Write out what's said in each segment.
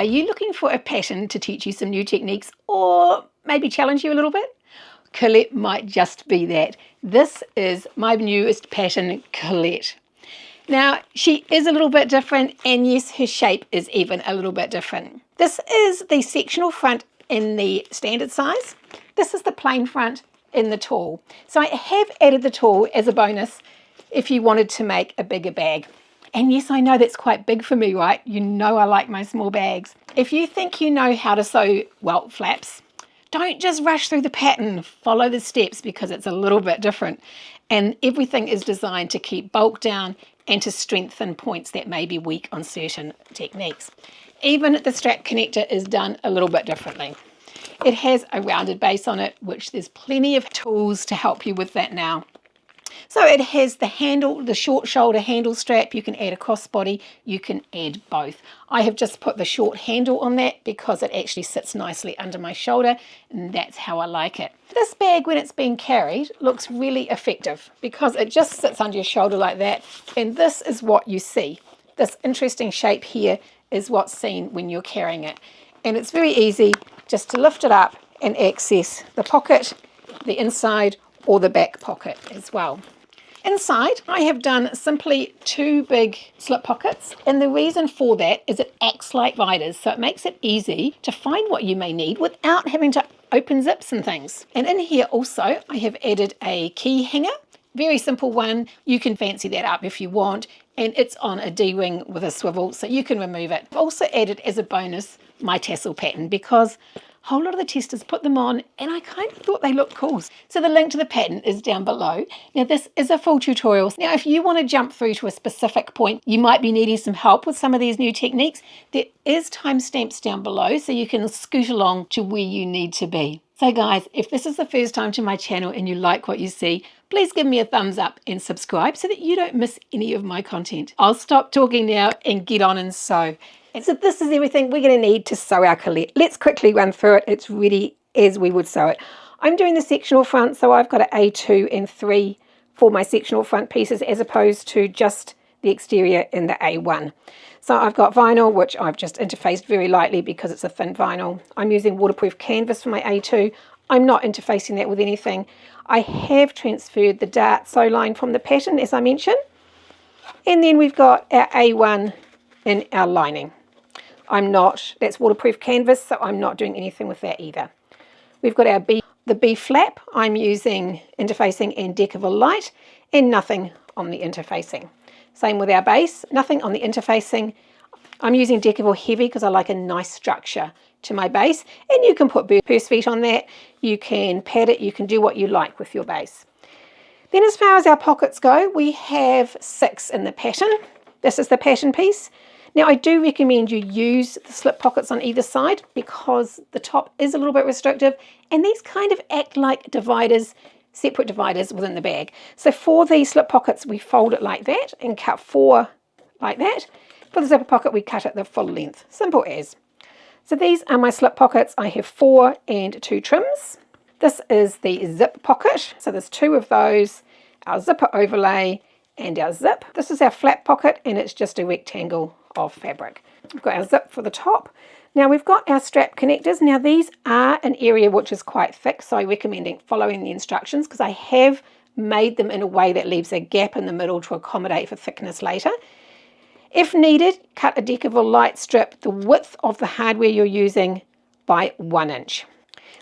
Are you looking for a pattern to teach you some new techniques or maybe challenge you a little bit? Collette might just be that. This is my newest pattern, Collette. Now, she is a little bit different, and yes, her shape is even a little bit different. This is the sectional front in the standard size. This is the plain front in the tall. So I have added the tall as a bonus if you wanted to make a bigger bag. And yes, I know that's quite big for me, right? You know I like my small bags. If you think you know how to sew welt flaps, don't just rush through the pattern. Follow the steps because it's a little bit different. And everything is designed to keep bulk down and to strengthen points that may be weak on certain techniques. Even the strap connector is done a little bit differently. It has a rounded base on it, which there's plenty of tools to help you with that now. So it has the handle, the short shoulder handle strap. You can add a crossbody, you can add both. I have just put the short handle on that because it actually sits nicely under my shoulder, and that's how I like it. This bag, when it's being carried, looks really effective because it just sits under your shoulder like that, and this is what you see. This interesting shape here is what's seen when you're carrying it. And it's very easy just to lift it up and access the pocket, the inside, or the back pocket as well. Inside, I have done simply 2 big slip pockets, and the reason for that is it acts like riders, so it makes it easy to find what you may need without having to open zips and things. And in here also, I have added a key hanger, very simple one. You can fancy that up if you want, and it's on a D-ring with a swivel, so you can remove it. I've also added as a bonus my tassel pattern because a whole lot of the testers put them on and I kind of thought they looked cool. So the link to the pattern is down below. Now this is a full tutorial. Now if you want to jump through to a specific point, you might be needing some help with some of these new techniques, there is timestamps down below so you can scoot along to where you need to be. So guys, if this is the first time to my channel and you like what you see, please give me a thumbs up and subscribe so that you don't miss any of my content. I'll stop talking now and get on and sew. And so this is everything we're going to need to sew our Collette. Let's quickly run through it. It's ready as we would sew it. I'm doing the sectional front, so I've got an A2 and 3 for my sectional front pieces as opposed to just the exterior in the A1. So I've got vinyl, which I've just interfaced very lightly because it's a thin vinyl. I'm using waterproof canvas for my A2. I'm not interfacing that with anything. I have transferred the dart sew line from the pattern, as I mentioned. And then we've got our A1 in our lining. That's waterproof canvas, so I'm not doing anything with that either. We've got our the B flap. I'm using interfacing and Deckerville light and nothing on the interfacing. Same with our base, nothing on the interfacing. I'm using Deckerville heavy because I like a nice structure to my base, and you can put purse feet on that, you can pad it, you can do what you like with your base. Then as far as our pockets go, we have 6 in the pattern. This is the pattern piece. Now I do recommend you use the slip pockets on either side because the top is a little bit restrictive and these kind of act like dividers, separate dividers within the bag. So for the slip pockets we fold it like that and cut 4 like that. For the zipper pocket we cut it the full length, simple as. So these are my slip pockets. I have 4 and 2 trims. This is the zip pocket, so there's 2 of those, our zipper overlay and our zip. This is our flap pocket and it's just a rectangle of fabric. We've got our zip for the top. Now we've got our strap connectors. Now these are an area which is quite thick, so I recommend following the instructions because I have made them in a way that leaves a gap in the middle to accommodate for thickness later. If needed, cut a Deckerville light strip the width of the hardware you're using by 1 inch.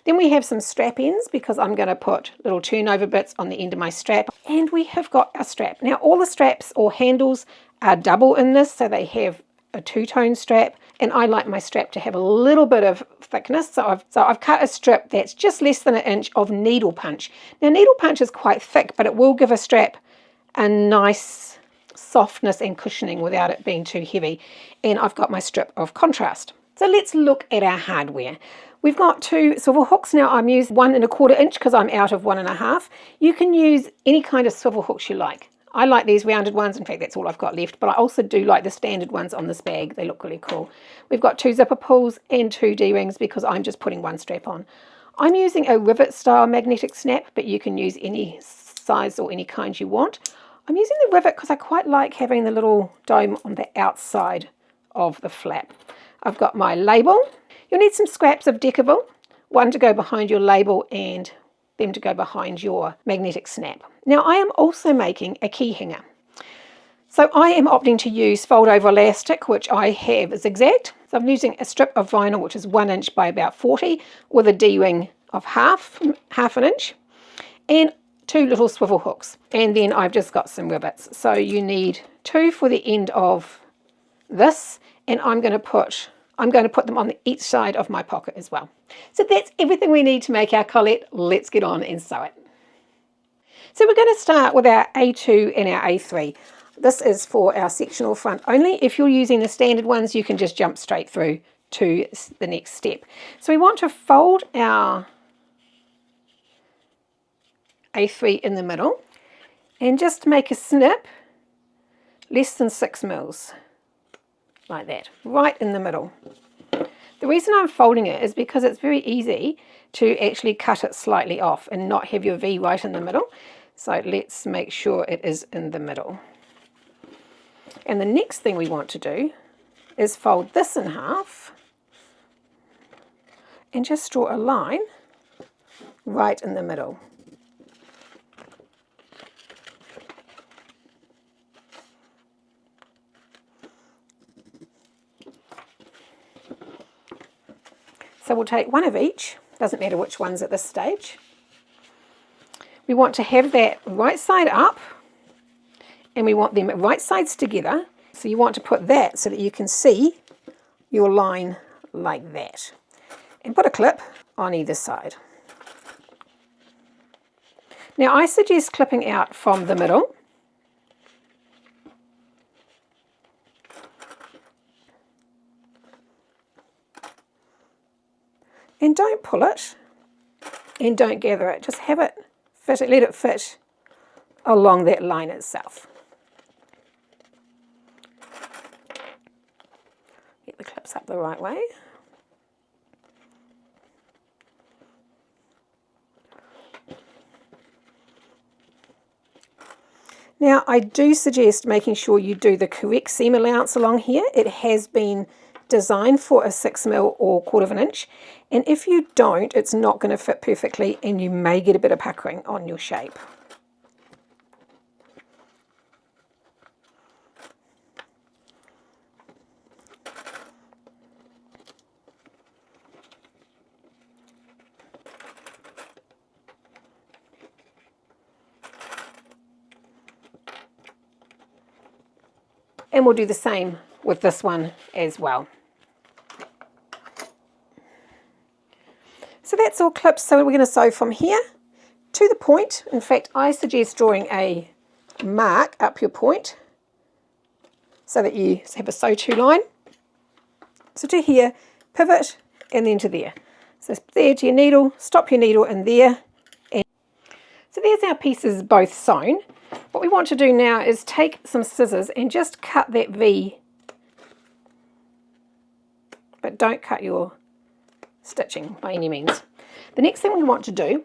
Then we have some strap ends because I'm going to put little turnover bits on the end of my strap. And we have got our strap. Now all the straps or handles are double in this, so they have a 2-tone strap. And I like my strap to have a little bit of thickness. So I've cut a strip that's just less than 1 inch of needle punch. Now needle punch is quite thick, but it will give a strap a nice softness and cushioning without it being too heavy. And I've got my strip of contrast. So let's look at our hardware. We've got 2 swivel hooks. Now I'm using 1 1/4 inch because I'm out of 1 1/2. You can use any kind of swivel hooks you like. I like these rounded ones. In fact, that's all I've got left, but I also do like the standard ones on this bag. They look really cool. We've got 2 zipper pulls and 2 D-rings because I'm just putting 1 strap on. I'm using a rivet style magnetic snap, but you can use any size or any kind you want. I'm using the rivet because I quite like having the little dome on the outside of the flap. I've got my label. You'll need some scraps of Deckerville, one to go behind your label and them to go behind your magnetic snap. Now I am also making a key hanger. So I am opting to use fold over elastic, which I have zigzagged. So I'm using a strip of vinyl, which is 1 inch by about 40, with a D-ring of half an inch, and 2 little swivel hooks. And then I've just got some rivets. So you need 2 for the end of this, and I'm going to put them on each side of my pocket as well. So that's everything we need to make our collet. Let's get on and sew it. So we're going to start with our A2 and our A3. This is for our sectional front only. If you're using the standard ones, you can just jump straight through to the next step. So we want to fold our A3 in the middle and just make a snip less than 6 mils, like that, right in the middle. The reason I'm folding it is because it's very easy to actually cut it slightly off and not have your V right in the middle. So let's make sure it is in the middle. And the next thing we want to do is fold this in half and just draw a line right in the middle. So we'll take one of each, doesn't matter which ones at this stage. We want to have that right side up, and we want them right sides together. So you want to put that so that you can see your line like that. And put a clip on either side. Now I suggest clipping out from the middle. And don't pull it and don't gather it. Just have it fit it, let it fit along that line itself. Get the clips up the right way. Now I do suggest making sure you do the correct seam allowance along here. It has been designed for a 6 mil or 1/4 of an inch, and if you don't, it's not going to fit perfectly and you may get a bit of puckering on your shape. And we'll do the same with this one as well. So that's all clipped, so we're going to sew from here to the point. In fact, I suggest drawing a mark up your point so that you have a sew-to line. So to here, pivot, and then to there. So there to your needle, stop your needle in there. And so there's our pieces both sewn. What we want to do now is take some scissors and just cut that V, but don't cut your stitching by any means. The next thing we want to do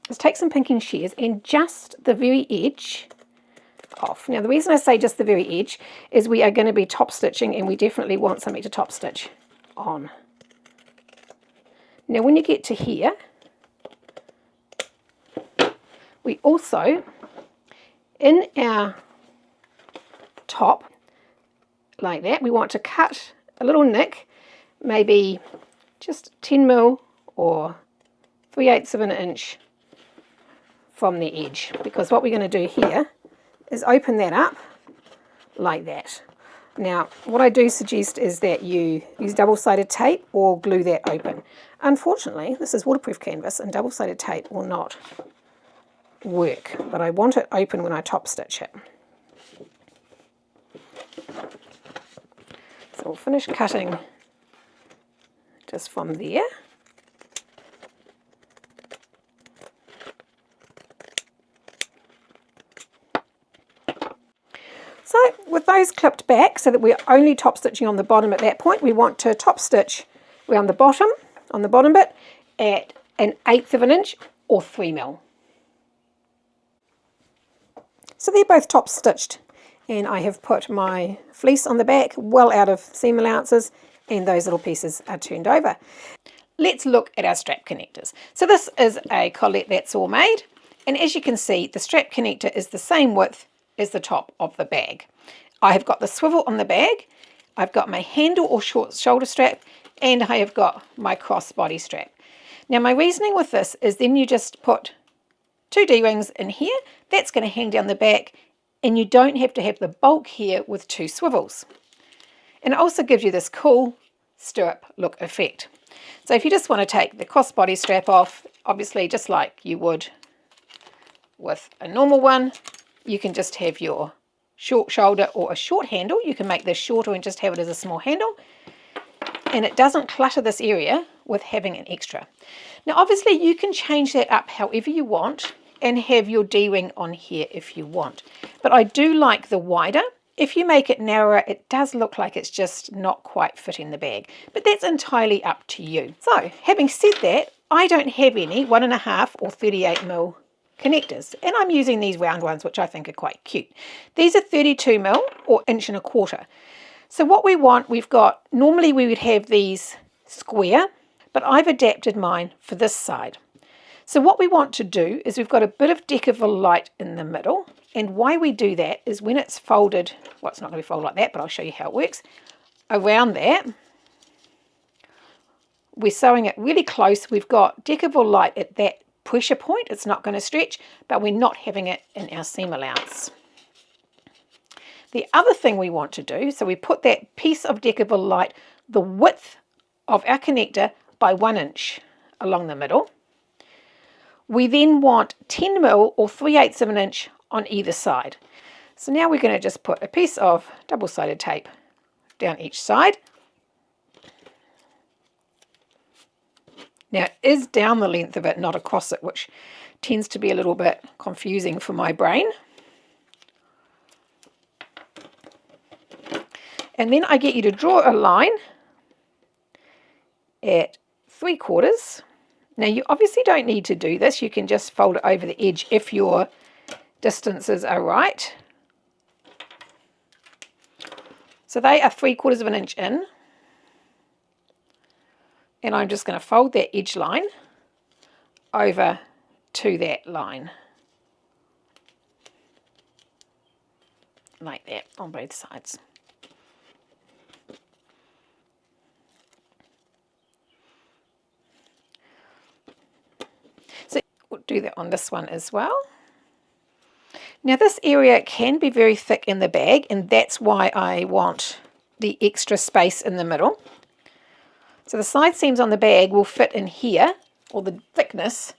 is take some pinking shears and just the very edge off. Now the reason I say just the very edge is we are going to be top stitching and we definitely want something to top stitch on. Now when you get to here, we also, in our top like that, we want to cut a little nick, maybe just 10 mil or 3/8 of an inch from the edge, because what we're going to do here is open that up like that. Now what I do suggest is that you use double-sided tape or glue that open. Unfortunately this is waterproof canvas and double-sided tape will not work, but I want it open when I top stitch it. So we'll finish cutting just from there. So with those clipped back so that we're only top stitching on the bottom at that point, we want to top stitch around the bottom, on the bottom bit, at 1/8 of an inch or 3 mil. So they're both top stitched, and I have put my fleece on the back well out of seam allowances, and those little pieces are turned over. Let's look at our strap connectors. So this is a Collette that's all made, and as you can see, the strap connector is the same width as the top of the bag. I have got the swivel on the bag, I've got my handle or short shoulder strap, and I have got my crossbody strap. Now my reasoning with this is then you just put 2 D-rings in here, that's going to hang down the back, and you don't have to have the bulk here with 2 swivels. And it also gives you this cool stirrup look effect. So if you just want to take the crossbody strap off, obviously just like you would with a normal one, you can just have your short shoulder or a short handle. You can make this shorter and just have it as a small handle. And it doesn't clutter this area with having an extra. Now obviously you can change that up however you want and have your D-ring on here if you want. But I do like the wider. If you make it narrower, it does look like it's just not quite fitting the bag, but that's entirely up to you. So having said that, I don't have any 1.5 or 38mm connectors, and I'm using these round ones, which I think are quite cute. These are 32mm or 1.25". So what we want, we've got, normally we would have these square, but I've adapted mine for this side. So what we want to do is we've got a bit of Deckerville light in the middle, and why we do that is when it's folded, well, it's not going to be folded like that, but I'll show you how it works. Around that, we're sewing it really close. We've got Deckerville light at that pressure point. It's not going to stretch, but we're not having it in our seam allowance. The other thing we want to do, so we put that piece of Deckerville light the width of our connector by 1 inch along the middle. We then want 10mm or 3/8 of an inch on either side. So now we're going to just put a piece of double-sided tape down each side. Now it is down the length of it, not across it, which tends to be a little bit confusing for my brain. And then I get you to draw a line at 3/4. Now you obviously don't need to do this. You can just fold it over the edge if your distances are right. So they are 3/4 of an inch in. And I'm just going to fold that edge line over to that line. Like that on both sides. So we'll do that on this one as well. Now this area can be very thick in the bag, and that's why I want the extra space in the middle. So the side seams on the bag will fit in here, or the thickness,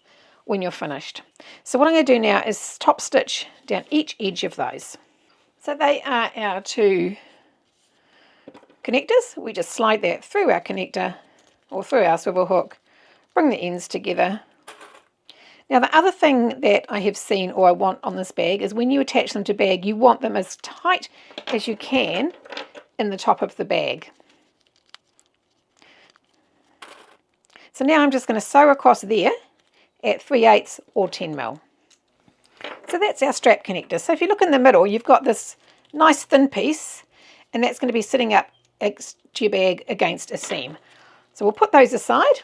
when you're finished. So what I'm going to do now is top stitch down each edge of those. So they are our 2 connectors. We just slide that through our connector or through our swivel hook, bring the ends together. Now the other thing that I have seen, or I want on this bag, is when you attach them to bag, you want them as tight as you can in the top of the bag. So now I'm just going to sew across there at 3/8 or 10mm. So that's our strap connector. So if you look in the middle, you've got this nice thin piece, and that's going to be sitting up against your bag against a seam. So we'll put those aside.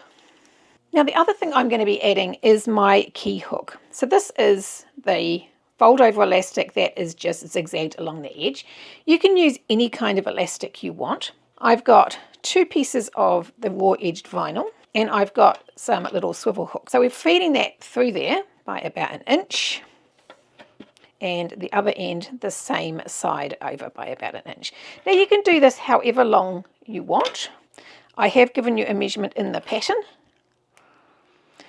Now the other thing I'm going to be adding is my key hook. So this is the fold over elastic that is just zigzagged along the edge. You can use any kind of elastic you want. I've got 2 pieces of the raw edged vinyl, and I've got some little swivel hooks. So we're feeding that through there by about 1 inch, and the other end the same side over by about 1 inch. Now you can do this however long you want. I have given you a measurement in the pattern.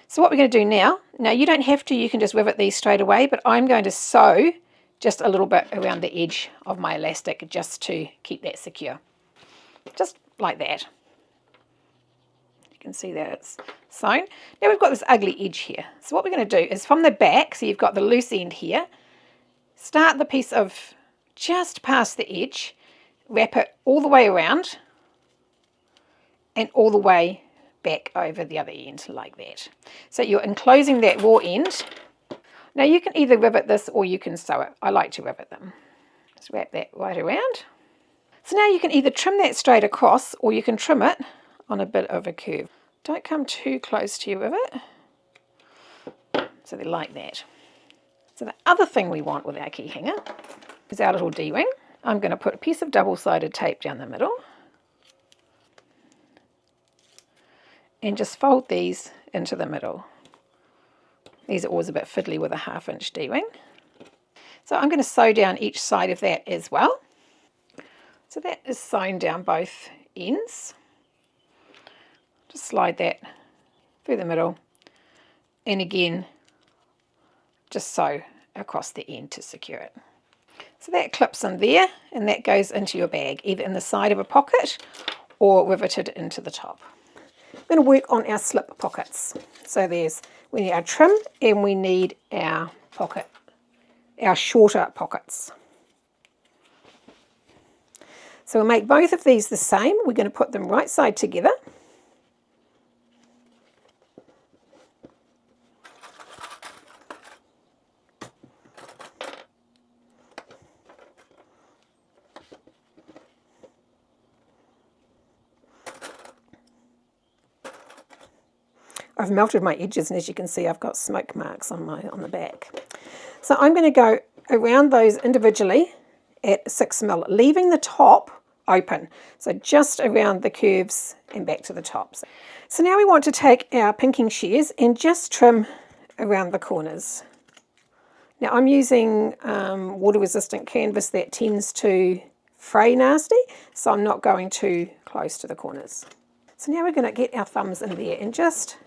So what we're going to do now you don't have to, you can just rivet these straight away, but I'm going to sew just a little bit around the edge of my elastic just to keep that secure. Just like that. You can see that it's sewn. Now we've got this ugly edge here. So what we're going to do is from the back, so you've got the loose end here, start the piece of just past the edge, wrap it all the way around and all the way back over the other end like that. So you're enclosing that raw end. Now you can either rivet this or you can sew it. I like to rivet them. Just wrap that right around. So now you can either trim that straight across or you can trim it on a bit of a curve. Don't come too close to your rivet. So they're like that. So the other thing we want with our key hanger is our little D-ring. I'm going to put a piece of double-sided tape down the middle and just fold these into the middle. These are always a bit fiddly with a 1/2 inch D-ring. So I'm going to sew down each side of that as well. So that is sewn down both ends. Just slide that through the middle, and again just sew across the end to secure it. So that clips in there, and that goes into your bag, either in the side of a pocket or riveted into the top. We're going to work on our slip pockets. So we need our trim and we need our pocket, our shorter pockets. So we'll make both of these the same. We're going to put them right side together. I've melted my edges, and as you can see I've got smoke marks on the back. So I'm going to go around those individually at 6mm, leaving the top open. So just around the curves and back to the top. So now we want to take our pinking shears and just trim around the corners. Now I'm using water resistant canvas that tends to fray nasty, so I'm not going too close to the corners. So now we're going to get our thumbs in there and just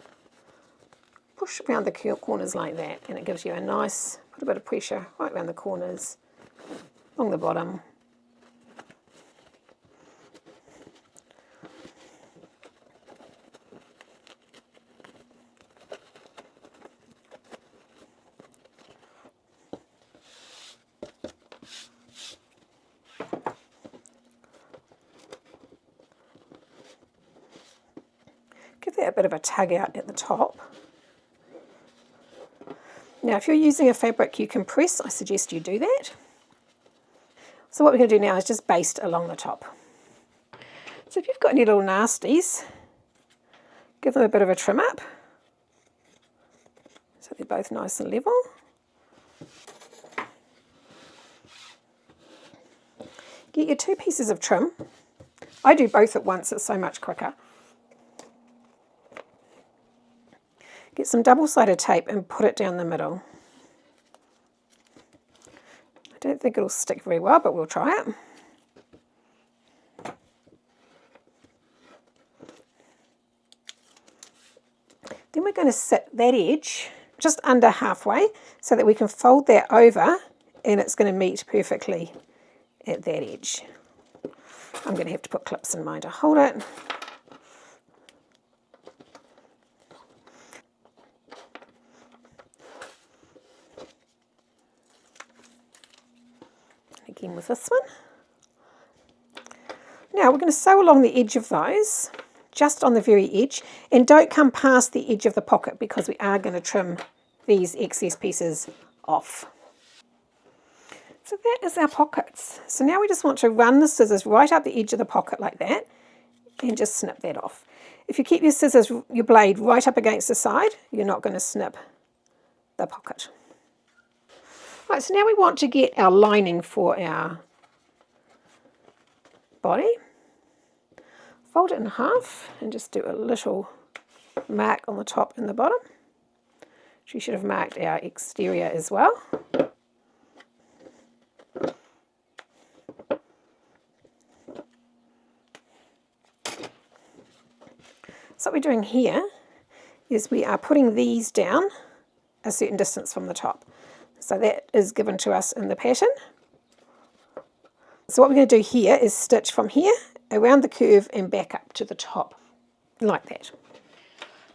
push around the corners like that, and it gives you a nice, put a bit of pressure right around the corners, along the bottom. Give that a bit of a tug out at the top. Now if you're using a fabric you can press, I suggest you do that. So what we're going to do now is just baste along the top. So if you've got any little nasties, give them a bit of a trim up, so they're both nice and level. Get your 2 pieces of trim. I do both at once, it's so much quicker. Get some double-sided tape and put it down the middle. I don't think it'll stick very well, but we'll try it. Then we're going to sit that edge just under halfway so that we can fold that over and it's going to meet perfectly at that edge. I'm going to have to put clips in mine to hold it. Again with this one. Now we're going to sew along the edge of those, just on the very edge, and don't come past the edge of the pocket because we are going to trim these excess pieces off. So that is our pockets. So now we just want to run the scissors right up the edge of the pocket like that and just snip that off. If you keep your scissors, your blade right up against the side, you're not going to snip the pocket. Right, so now we want to get our lining for our body. Fold it in half and just do a little mark on the top and the bottom. We should have marked our exterior as well. So what we're doing here is we are putting these down a certain distance from the top. So that is given to us in the pattern. So what we're going to do here is stitch from here around the curve and back up to the top like that.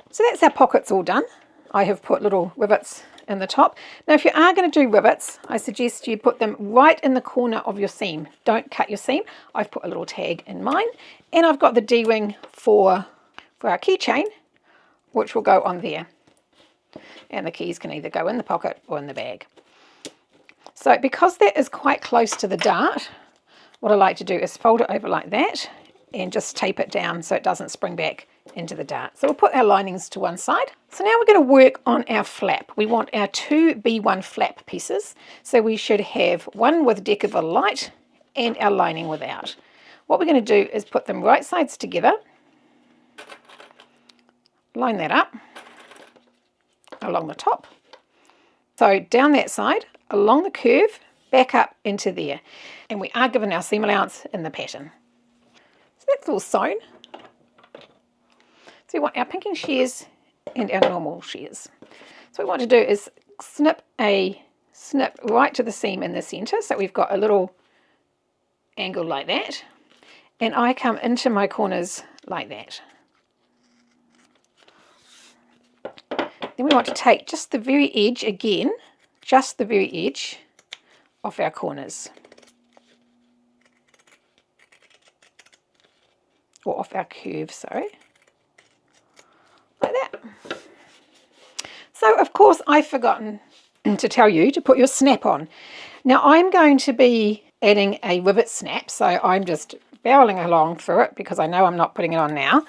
So that's our pockets all done. I have put little rivets in the top. Now if you are going to do rivets, I suggest you put them right in the corner of your seam. Don't cut your seam. I've put a little tag in mine, and I've got the D-ring for our keychain, which will go on there. And the keys can either go in the pocket or in the bag. So because that is quite close to the dart, what I like to do is fold it over like that and just tape it down so it doesn't spring back into the dart. So we'll put our linings to one side. So now we're going to work on our flap. We want our two B1 flap pieces. So we should have one with deck of a light and our lining without. What we're going to do is put them right sides together, line that up along the top. So down that side, along the curve, back up into there. And we are given our seam allowance in the pattern. So that's all sewn. So we want our pinking shears and our normal shears. So what we want to do is snip right to the seam in the centre. So we've got a little angle like that. And I come into my corners like that. Then we want to take just the very edge again, just the very edge off our corners. Or off our curve, sorry. Like that. So of course I've forgotten to tell you to put your snap on. Now I'm going to be adding a rivet snap, so I'm just barreling along through it because I know I'm not putting it on now.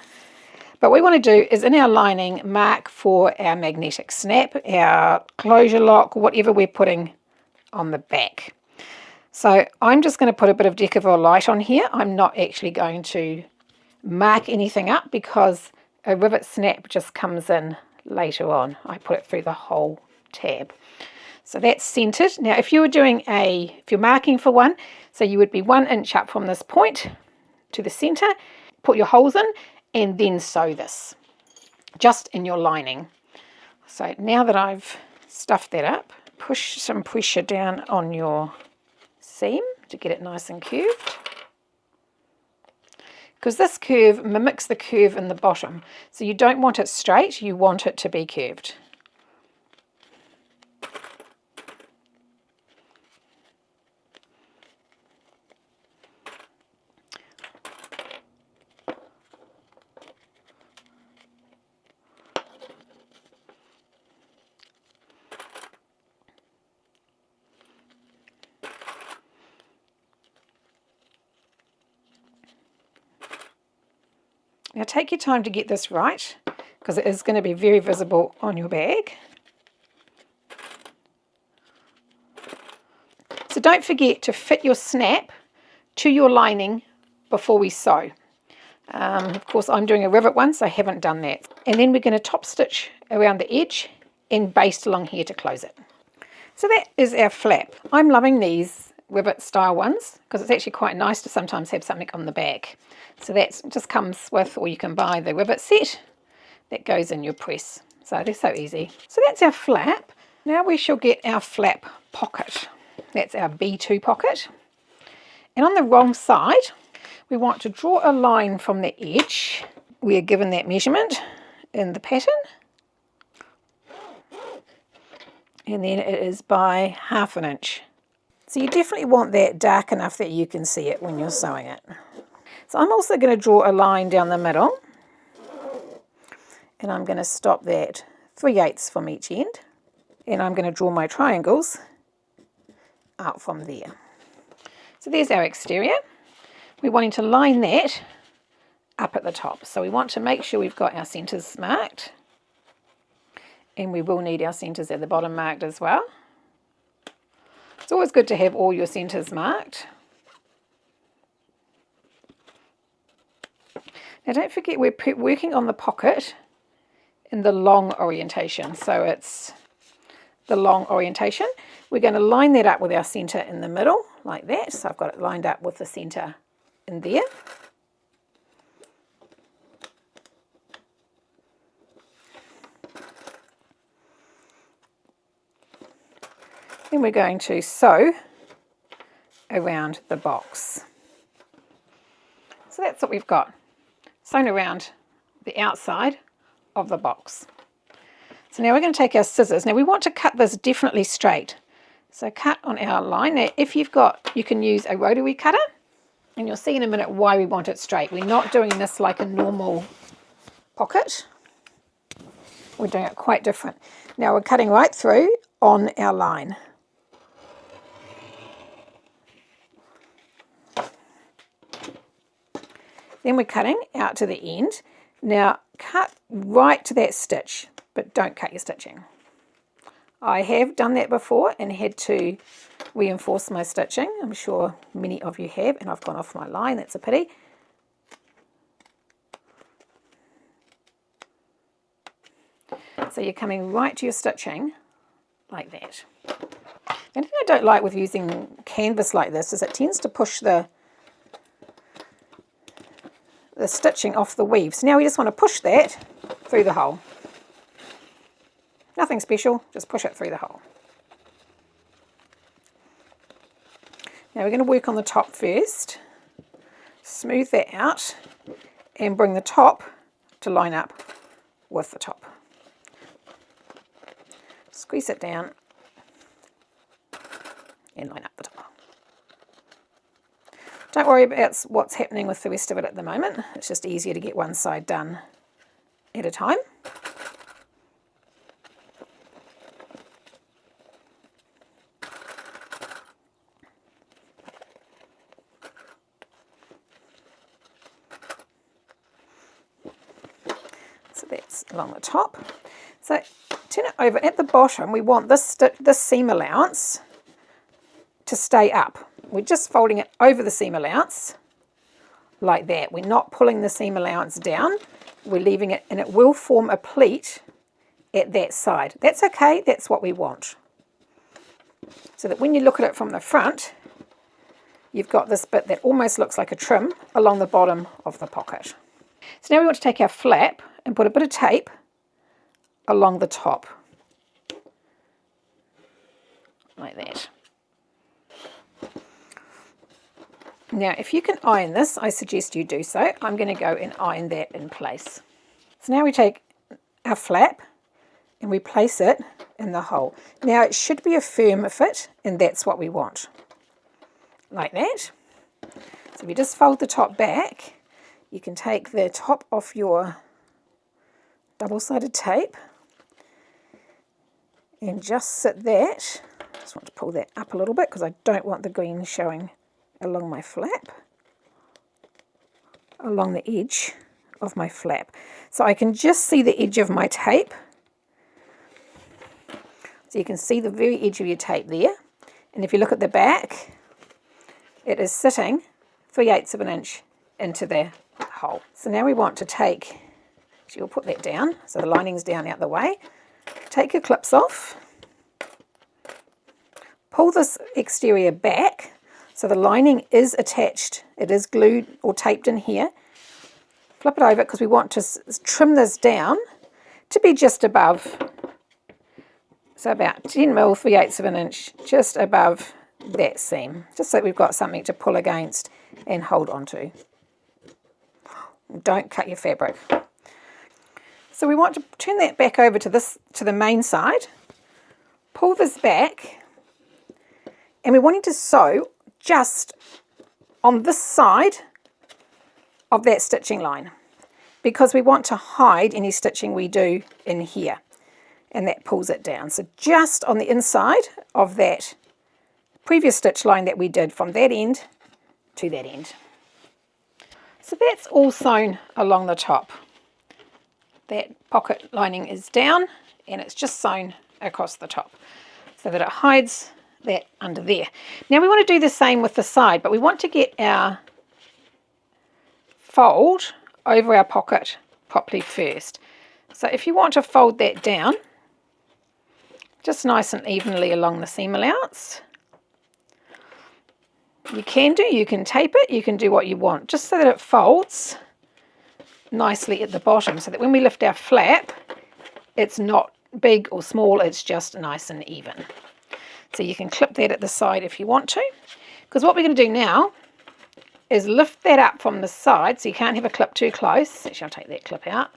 But what we want to do is in our lining mark for our magnetic snap, our closure lock, whatever we're putting on the back. So I'm just going to put a bit of Decaville light on here. I'm not actually going to mark anything up because a rivet snap just comes in later on. I put it through the whole tab. So that's centered. Now if you're marking for one, so you would be 1 inch up from this point to the center, put your holes in and then sew this just in your lining. So now that I've stuffed that up, push some pressure down on your seam to get it nice and curved. Because this curve mimics the curve in the bottom. So you don't want it straight, you want it to be curved. Now take your time to get this right because it is going to be very visible on your bag. So don't forget to fit your snap to your lining before we sew. Of course I'm doing a rivet one, so I haven't done that. And then we're going to top stitch around the edge and baste along here to close it. So that is our flap. I'm loving these rivet style ones because it's actually quite nice to sometimes have something on the back. So that just comes with, or you can buy the rivet set that goes in your press. So they're so easy. So that's our flap. Now we shall get our flap pocket. That's our B2 pocket. And on the wrong side, we want to draw a line from the edge. We are given that measurement in the pattern. And then it is by 1/2 inch. So you definitely want that dark enough that you can see it when you're sewing it. So I'm also going to draw a line down the middle. And I'm going to stop that 3/8 from each end. And I'm going to draw my triangles out from there. So there's our exterior. We're wanting to line that up at the top. So we want to make sure we've got our centres marked. And we will need our centres at the bottom marked as well. It's always good to have all your centres marked. Now don't forget we're working on the pocket in the long orientation. So it's the long orientation. We're going to line that up with our centre in the middle like that. So I've got it lined up with the centre in there. Then we're going to sew around the box. So that's what we've got, sewn around the outside of the box. So now we're going to take our scissors. Now we want to cut this definitely straight. So cut on our line. Now if you've got, you can use a rotary cutter, and you'll see in a minute why we want it straight. We're not doing this like a normal pocket. We're doing it quite different. Now we're cutting right through on our line. Then we're cutting out to the end. Now cut right to that stitch, but don't cut your stitching. I have done that before and had to reinforce my stitching. I'm sure many of you have, and I've gone off my line. That's a pity. So you're coming right to your stitching like that. And the thing I don't like with using canvas like this is it tends to push the stitching off the weave. So now we just want to push that through the hole. Nothing special, just push it through the hole. Now we're going to work on the top first. Smooth that out and bring the top to line up with the top. Squeeze it down and line up the top. Don't worry about what's happening with the rest of it at the moment. It's just easier to get one side done at a time. So that's along the top. So turn it over. At the bottom, we want this seam allowance to stay up. We're just folding it over the seam allowance like that. We're not pulling the seam allowance down. We're leaving it, and it will form a pleat at that side. That's okay. That's what we want. So that when you look at it from the front, you've got this bit that almost looks like a trim along the bottom of the pocket. So now we want to take our flap and put a bit of tape along the top like that. Now if you can iron this, I suggest you do so. I'm going to go and iron that in place. So now we take our flap and we place it in the hole. Now it should be a firm fit, and that's what we want, like that. So if you just fold the top back, you can take the top off your double-sided tape and just sit that. Just want to pull that up a little bit because I don't want the green showing along my flap, along the edge of my flap. So I can just see the edge of my tape. So you can see the very edge of your tape there. And if you look at the back, it is sitting 3/8 of an inch into the hole. So now we want to take, so you'll put that down, so the lining's down out the way. Take your clips off. Pull this exterior back so the lining is attached. It is glued or taped in here. Flip it over because we want to trim this down to be just above, so about 10 mil, 3/8 of an inch, just above that seam, just so we've got something to pull against and hold on to. Don't cut your fabric. So we want to turn that back over to the main side, pull this back, and we're wanting to sew just on this side of that stitching line because we want to hide any stitching we do in here, and that pulls it down. So just on the inside of that previous stitch line that we did from that end to that end. So that's all sewn along the top. That pocket lining is down and it's just sewn across the top so that it hides that under there. Now we want to do the same with the side, but we want to get our fold over our pocket properly first. So if you want to fold that down just nice and evenly along the seam allowance, you can tape it, you can do what you want, just so that it folds nicely at the bottom, so that when we lift our flap, it's not big or small, it's just nice and even. So you can clip that at the side if you want to, because what we're going to do now is lift that up from the side, so you can't have a clip too close. Actually, I'll take that clip out.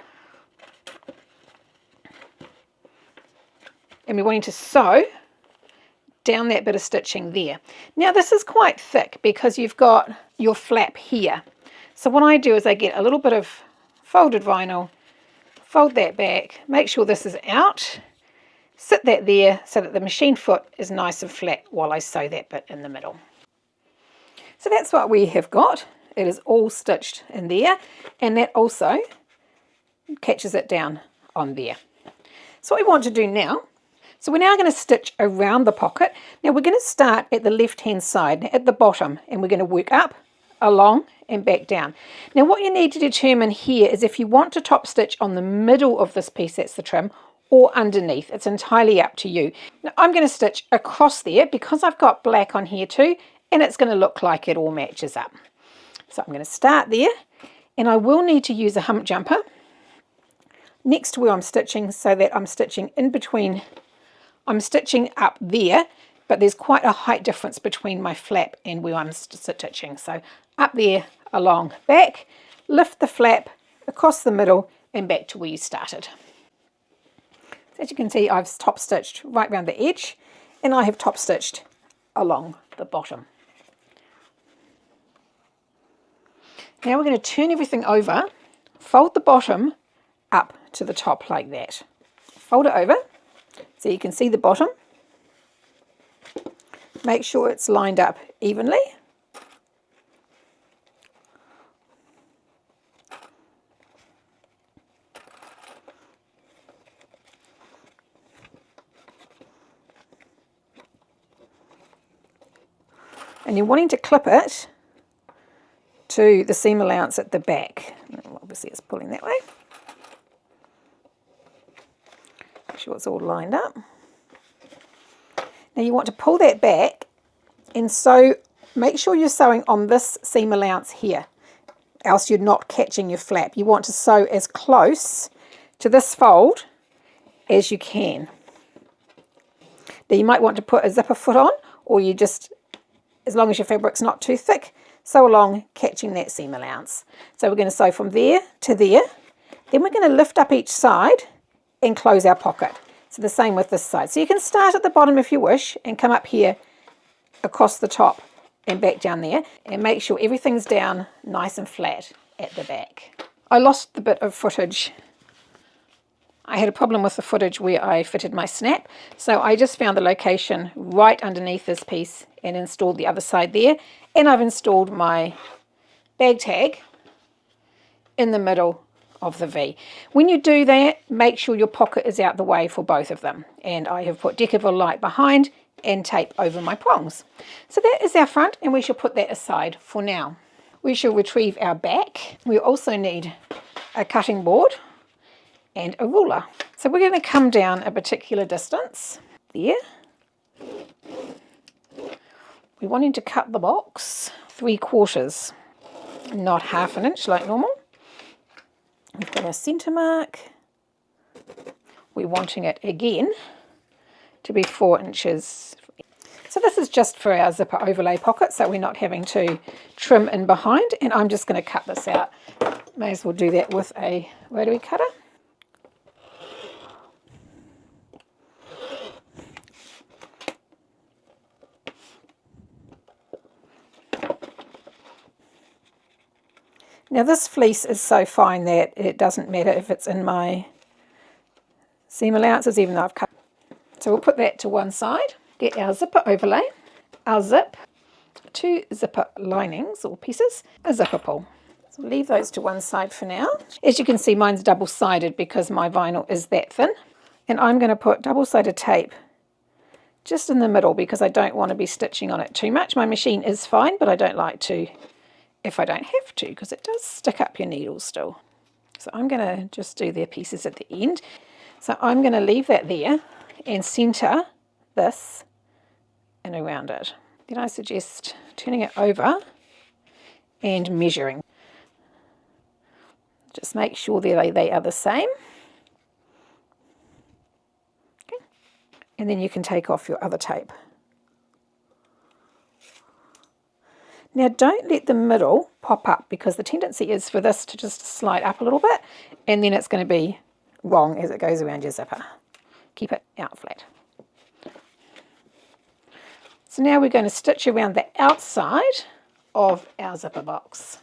And we're wanting to sew down that bit of stitching there. Now this is quite thick because you've got your flap here. So what I do is I get a little bit of folded vinyl, fold that back, make sure this is out, sit that there so that the machine foot is nice and flat while I sew that bit in the middle. So that's what we have got. it is all stitched in there, and that also catches it down on there. So what we want to do now, so we're now going to stitch around the pocket. Now we're going to start at the left hand side, at the bottom, and we're going to work up, along, and back down. Now what you need to determine here is if you want to top stitch on the middle of this piece, that's the trim, or underneath. It's entirely up to you. Now I'm going to stitch across there because I've got black on here too, and it's going to look like it all matches up. So I'm going to start there, and I will need to use a hump jumper next to where I'm stitching so that I'm stitching in between. I'm stitching up there, but there's quite a height difference between my flap and where I'm stitching. So up there, along, back, lift the flap across the middle and back to where you started. So as you can see, I've top stitched right around the edge, and I have top stitched along the bottom. Now we're going to turn everything over, fold the bottom up to the top like that. Fold it over so you can see the bottom. Make sure it's lined up evenly. And you're wanting to clip it to the seam allowance at the back. Obviously it's pulling that way. Make sure it's all lined up. Now you want to pull that back and sew, make sure you're sewing on this seam allowance here, else you're not catching your flap. You want to sew as close to this fold as you can. Now you might want to put a zipper foot on, or you just, as long as your fabric's not too thick, sew along catching that seam allowance. So we're going to sew from there to there, then we're going to lift up each side and close our pocket. So the same with this side. So you can start at the bottom if you wish and come up here across the top and back down there, and make sure everything's down nice and flat at the back. I lost the bit of footage. I had a problem with the footage where I fitted my snap, so I just found the location right underneath this piece and installed the other side there, and I've installed my bag tag in the middle of the V. When you do that, make sure your pocket is out the way for both of them, and I have put Deckerville light behind and tape over my prongs. So that is our front, and we shall put that aside for now. We shall retrieve our back. We also need a cutting board and a ruler. So we're going to come down a particular distance there. We're wanting to cut the box 3/4, not 1/2 inch like normal. We've got our centre mark. We're wanting it again to be 4 inches. So this is just for our zipper overlay pocket, so we're not having to trim in behind, and I'm just going to cut this out. May as well do that with a rotary cutter. Now this fleece is so fine that it doesn't matter if it's in my seam allowances, even though I've cut. So we'll put that to one side, get our zipper overlay, our zip, 2 zipper linings or pieces, a zipper pull. So we'll leave those to one side for now. As you can see, mine's double-sided because my vinyl is that thin. And I'm going to put double-sided tape just in the middle because I don't want to be stitching on it too much. My machine is fine, but I don't like to if I don't have to, because it does stick up your needles still. So I'm going to just do their pieces at the end. So I'm going to leave that there and centre this and around it. Then I suggest turning it over and measuring. Just make sure that they are the same. Okay. And then you can take off your other tape. Now don't let the middle pop up, because the tendency is for this to just slide up a little bit, and then it's going to be wrong as it goes around your zipper. Keep it out flat. So now we're going to stitch around the outside of our zipper box.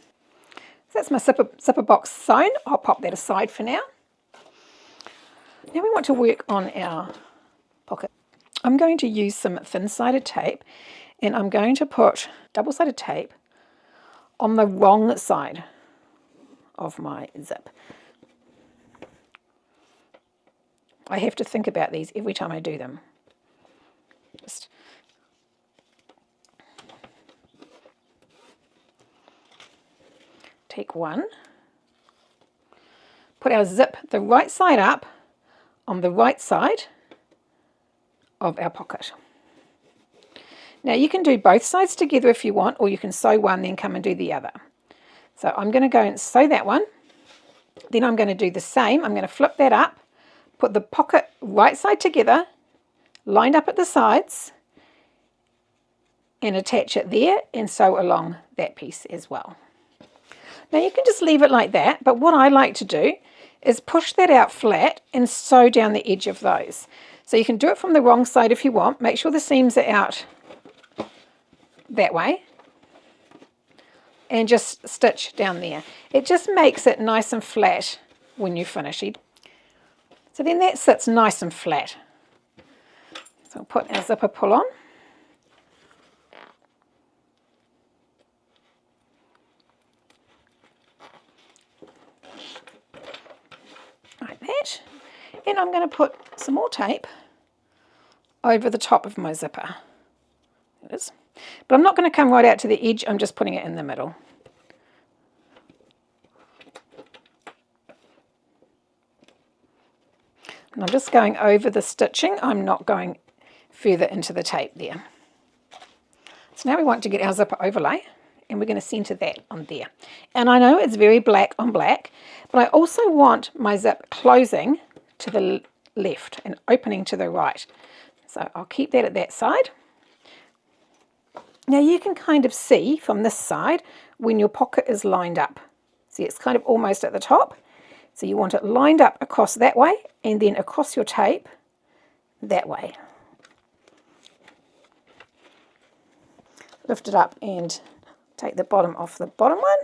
So that's my zipper box sewn. I'll pop that aside for now. Now we want to work on our pocket. I'm going to use some thin-sided tape, and I'm going to put double-sided tape on the wrong side of my zip. I have to think about these every time I do them. Just take one, put our zip the right side up on the right side of our pocket. Now you can do both sides together if you want, or you can sew one then come and do the other. So I'm going to go and sew that one, then I'm going to do the same. I'm going to flip that up, put the pocket right side together, lined up at the sides, and attach it there and sew along that piece as well. Now you can just leave it like that, but what I like to do is push that out flat and sew down the edge of those. So you can do it from the wrong side if you want. Make sure the seams are out that way and just stitch down there. It just makes it nice and flat when you finish it. So then that sits nice and flat. So I'll put our zipper pull on. Like that. And I'm going to put some more tape over the top of my zipper. There it is. But I'm not going to come right out to the edge, I'm just putting it in the middle. And I'm just going over the stitching, I'm not going further into the tape there. So now we want to get our zipper overlay, and we're going to centre that on there. And I know it's very black on black, but I also want my zip closing to the left and opening to the right. So I'll keep that at that side. Now you can kind of see from this side when your pocket is lined up. See, it's kind of almost at the top. So you want it lined up across that way and then across your tape that way. Lift it up and take the bottom off the bottom one.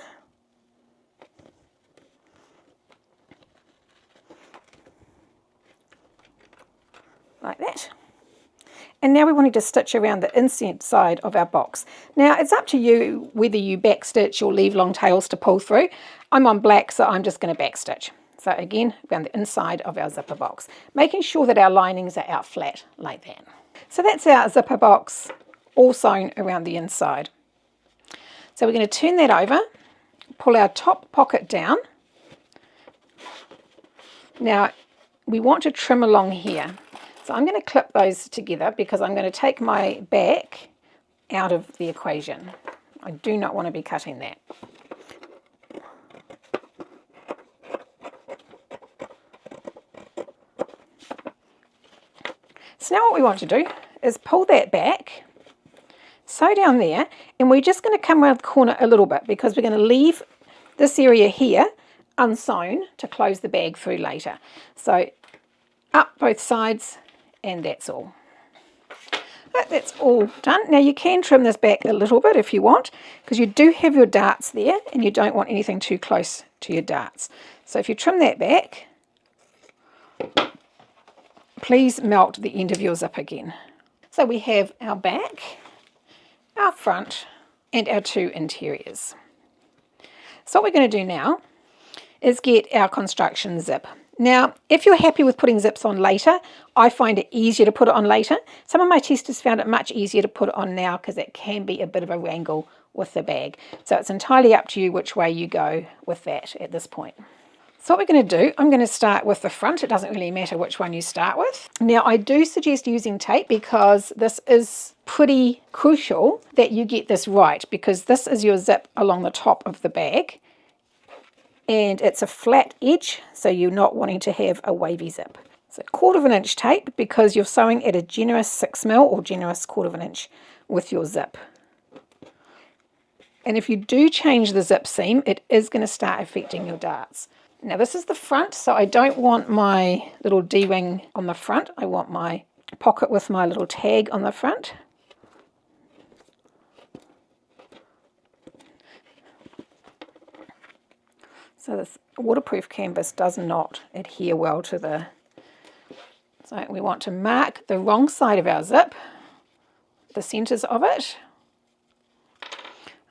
Like that. And now we wanted to stitch around the inside side of our box. Now it's up to you whether you back stitch or leave long tails to pull through. I'm on black, so I'm just going to back stitch. So again, around the inside of our zipper box, making sure that our linings are out flat like that. So that's our zipper box all sewn around the inside. So we're going to turn that over, pull our top pocket down. Now we want to trim along here. So I'm going to clip those together because I'm going to take my back out of the equation. I do not want to be cutting that. So now what we want to do is pull that back, sew down there, and we're just going to come around the corner a little bit because we're going to leave this area here unsewn to close the bag through later. So up both sides, and that's all. That's all done. Now you can trim this back a little bit if you want, because you do have your darts there and you don't want anything too close to your darts. So if you trim that back, please melt the end of your zip again. So we have our back, our front, and our two interiors. So what we're going to do now is get our construction zip. Now, if you're happy with putting zips on later, I find it easier to put it on later. Some of my testers found it much easier to put it on now because it can be a bit of a wrangle with the bag. So it's entirely up to you which way you go with that at this point. So what we're going to do, I'm going to start with the front. It doesn't really matter which one you start with. Now, I do suggest using tape because this is pretty crucial that you get this right, because this is your zip along the top of the bag. And it's a flat edge, so you're not wanting to have a wavy zip. So 1/4 inch tape because you're sewing at a generous 6mm or generous 1/4 inch with your zip. And if you do change the zip seam, it is going to start affecting your darts. Now this is the front, so I don't want my little D-ring on the front. I want my pocket with my little tag on the front. So this waterproof canvas does not adhere well to the... So we want to mark the wrong side of our zip, the centres of it.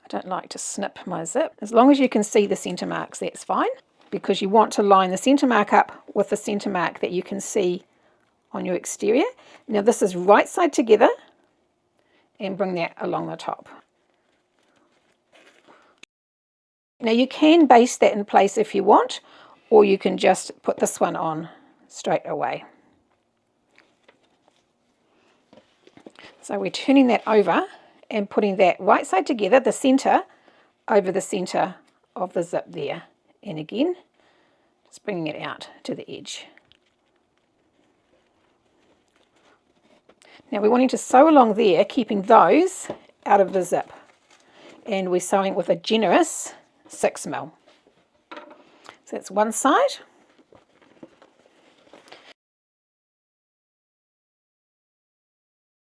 don't like to snip my zip. As long as you can see the centre marks, that's fine, because you want to line the centre mark up with the centre mark that you can see on your exterior. Now this is right side together, and bring that along the top. Now you can baste that in place if you want, or you can just put this one on straight away. So we're turning that over and putting that right side together, the centre over the centre of the zip there. And again, just bringing it out to the edge. Now we're wanting to sew along there, keeping those out of the zip. And we're sewing with a generous 6mm. So that's one side.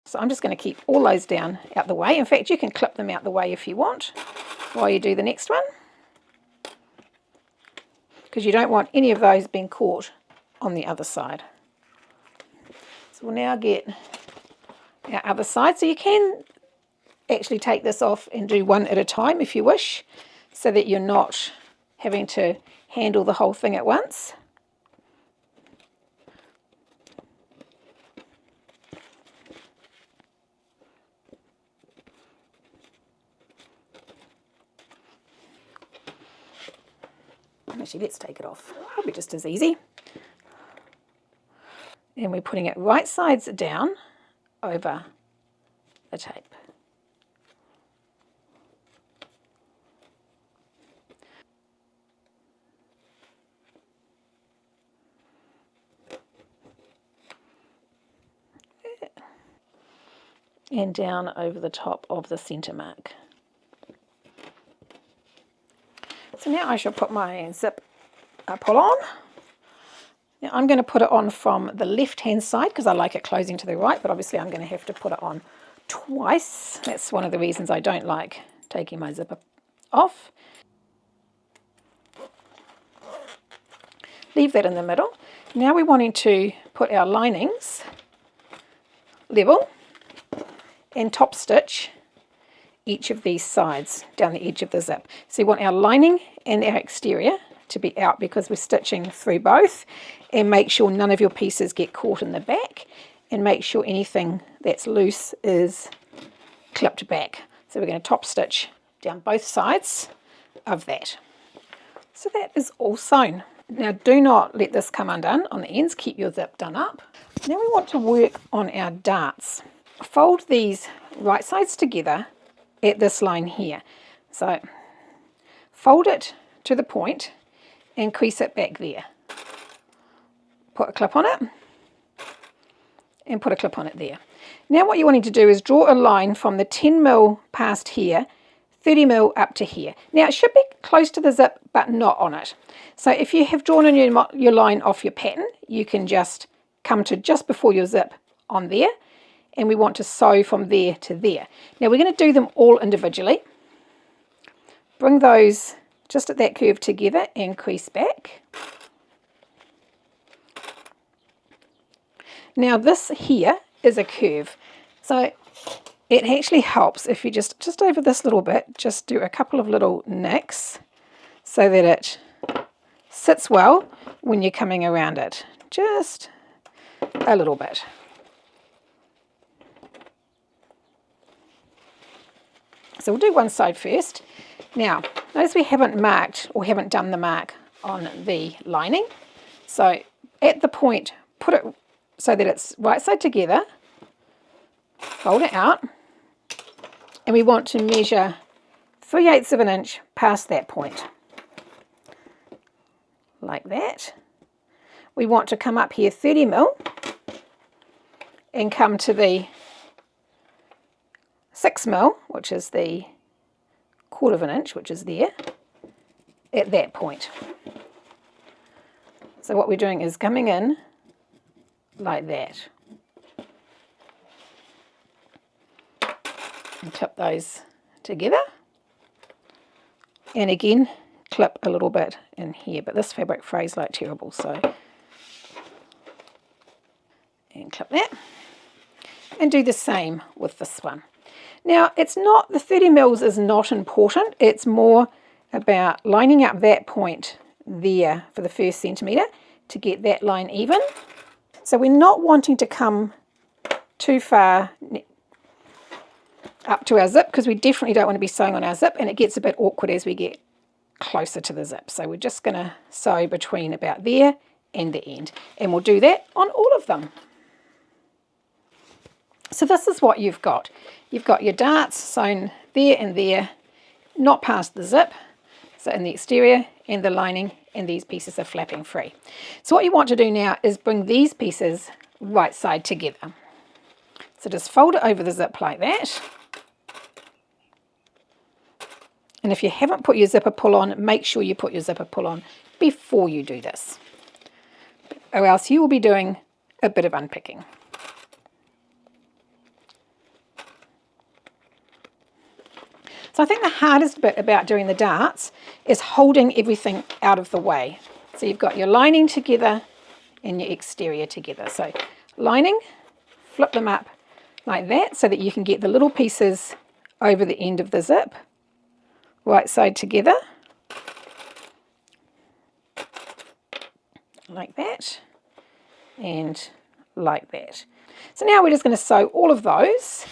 So I'm just going to keep all those down out the way. In fact, you can clip them out the way if you want while you do the next one, because you don't want any of those being caught on the other side. So we'll now get our other side. So you can actually take this off and do one at a time if you wish, so that you're not having to handle the whole thing at once. Actually, let's take it off. Probably just as easy. And we're putting it right sides down over the tape. And down over the top of the centre mark. So now I shall put my zip pull on. Now I'm going to put it on from the left hand side because I like it closing to the right, but obviously I'm going to have to put it on twice. That's one of the reasons I don't like taking my zipper off. Leave that in the middle. Now we're wanting to put our linings level and top stitch each of these sides down the edge of the zip. So you want our lining and our exterior to be out because we're stitching through both, and make sure none of your pieces get caught in the back, and make sure anything that's loose is clipped back. So we're going to top stitch down both sides of that. So that is all sewn. Now do not let this come undone on the ends, keep your zip done up. Now we want to work on our darts. Fold these right sides together at this line here. So fold it to the point and crease it back there. Put a clip on it and put a clip on it there. Now what you're wanting to do is draw a line from the 10mm past here, 30mm up to here. Now it should be close to the zip but not on it. So if you have drawn in your line off your pattern, you can just come to just before your zip on there, and we want to sew from there to there. Now we're going to do them all individually. Bring those just at that curve together and crease back. Now this here is a curve, so it actually helps if you just over this little bit, just do a couple of little nicks so that it sits well when you're coming around it. Just a little bit. So we'll do one side first. Now, notice we haven't marked or haven't done the mark on the lining. So at the point, put it so that it's right side together, fold it out, and we want to measure 3/8 of an inch past that point. Like that. We want to come up here 30mm and come to the 6mm, which is the 1/4 of an inch, which is there, at that point. So what we're doing is coming in like that. And clip those together. And again, clip a little bit in here, but this fabric frays like terrible, so. And clip that. And do the same with this one. Now, the 30 mils is not important. It's more about lining up that point there for the first centimetre to get that line even. So we're not wanting to come too far up to our zip, because we definitely don't want to be sewing on our zip, and it gets a bit awkward as we get closer to the zip. So we're just going to sew between about there and the end, and we'll do that on all of them. So this is what you've got. You've got your darts sewn there and there, not past the zip, so in the exterior and the lining, and these pieces are flapping free. So what you want to do now is bring these pieces right side together. So just fold it over the zip like that. And if you haven't put your zipper pull on, make sure you put your zipper pull on before you do this, or else you will be doing a bit of unpicking. So I think the hardest bit about doing the darts is holding everything out of the way. So you've got your lining together and your exterior together. So lining, flip them up like that so that you can get the little pieces over the end of the zip, right side together, like that, and like that. So now we're just going to sew all of those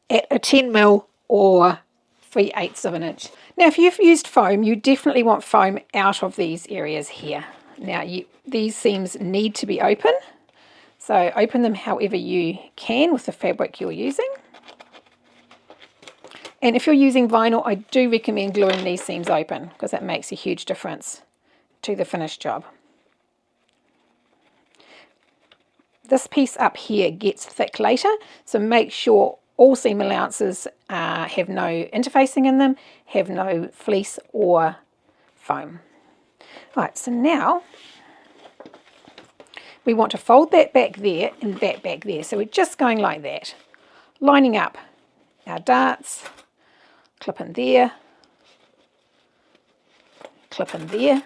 at a 10 mil or 3/8 of an inch. Now if you've used foam, you definitely want foam out of these areas here. Now these seams need to be open, so open them however you can with the fabric you're using. And if you're using vinyl, I do recommend gluing these seams open, because that makes a huge difference to the finished job. This piece up here gets thick later, so make sure all seam allowances have no interfacing in them, have no fleece or foam. Right, so now we want to fold that back there and that back there. So we're just going like that, lining up our darts, clip in there, clip in there.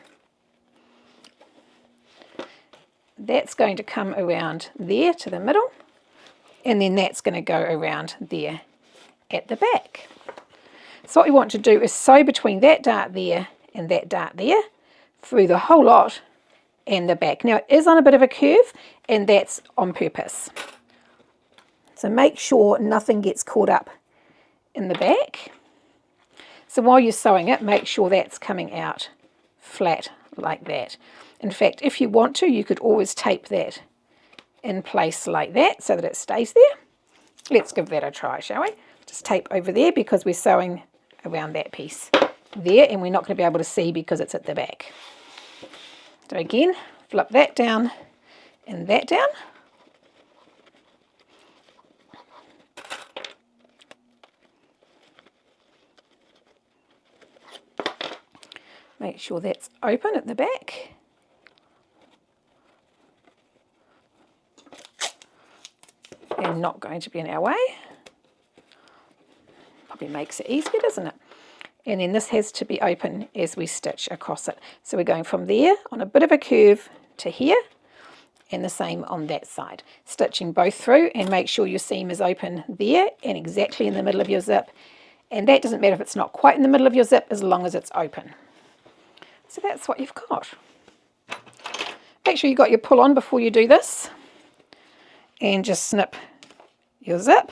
That's going to come around there to the middle, and then that's going to go around there at the back. So what we want to do is sew between that dart there and that dart there through the whole lot and the back. Now it is on a bit of a curve, and that's on purpose. So make sure nothing gets caught up in the back. So while you're sewing it, make sure that's coming out flat like that. In fact, if you want to, you could always tape that in place like that so that it stays there. Let's give that a try, shall we? Just tape over there, because we're sewing around that piece there, and we're not going to be able to see because it's at the back. So again, flip that down and that down. Make sure that's open at the back. And not going to be in our way. Probably makes it easier, doesn't it? And then this has to be open as we stitch across it. So we're going from there on a bit of a curve to here, and the same on that side. Stitching both through, and make sure your seam is open there and exactly in the middle of your zip. And that doesn't matter if it's not quite in the middle of your zip, as long as it's open. So that's what you've got. Make sure you got your pull on before you do this, and just snip your zip.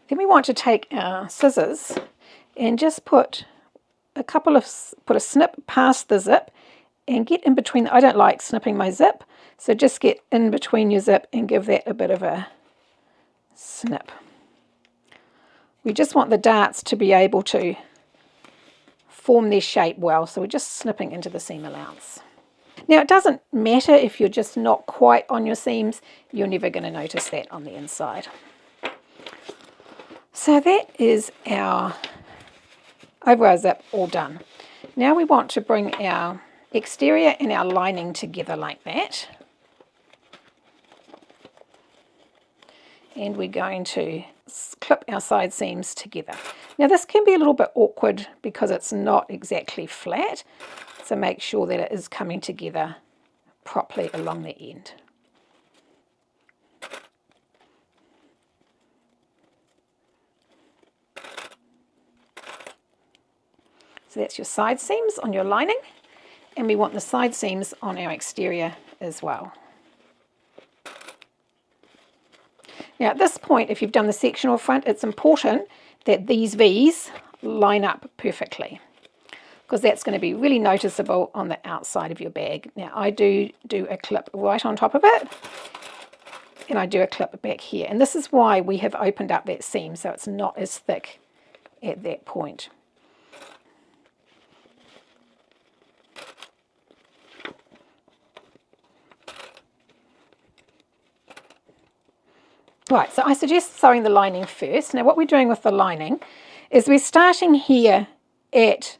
Then we want to take our scissors and just put a snip past the zip and get in between. I don't like snipping my zip, so just get in between your zip and give that a bit of a snip. We just want the darts to be able to form their shape well, so we're just snipping into the seam allowance. Now it doesn't matter if you're just not quite on your seams, you're never going to notice that on the inside. So that is our over our zip all done. Now we want to bring our exterior and our lining together like that. And we're going to clip our side seams together. Now this can be a little bit awkward because it's not exactly flat, so make sure that it is coming together properly along the end. So that's your side seams on your lining, and we want the side seams on our exterior as well. Now at this point, if you've done the sectional front, it's important that these V's line up perfectly, because that's going to be really noticeable on the outside of your bag. Now I do a clip right on top of it, and I do a clip back here, and this is why we have opened up that seam so it's not as thick at that point. Right, so I suggest sewing the lining first. Now what we're doing with the lining is we're starting here at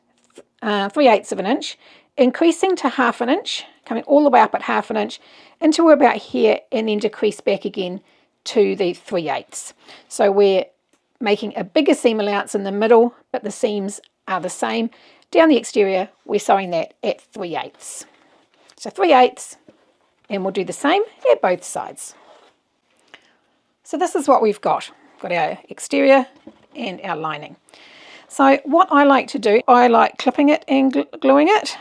3/8 of an inch, increasing to 1/2 inch, coming all the way up at 1/2 inch until we're about here, and then decrease back again to the 3/8. So we're making a bigger seam allowance in the middle, but the seams are the same. Down the exterior, we're sewing that at 3/8. So 3/8, and we'll do the same at both sides. So this is what we've got. Got our exterior and our lining. So what I like to do, I like clipping it and gluing it.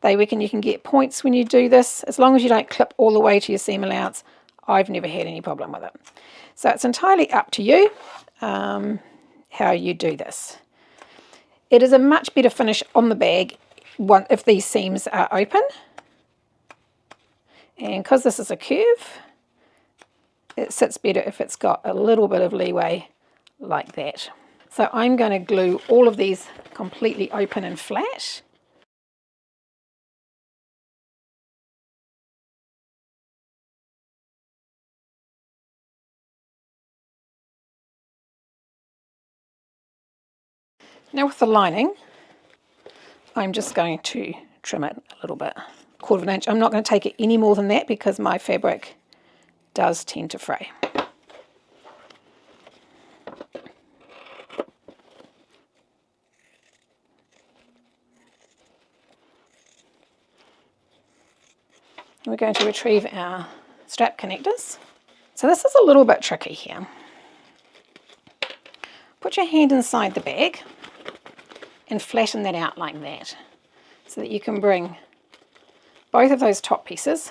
They reckon you can get points when you do this, as long as you don't clip all the way to your seam allowance. I've never had any problem with it. So it's entirely up to you how you do this. It is a much better finish on the bag if these seams are open. And because this is a curve, it sits better if it's got a little bit of leeway like that. So I'm going to glue all of these completely open and flat. Now with the lining, I'm just going to trim it a little bit, 1/4 of an inch. I'm not going to take it any more than that because my fabric does tend to fray. We're going to retrieve our strap connectors. So this is a little bit tricky here. Put your hand inside the bag and flatten that out like that, so that you can bring both of those top pieces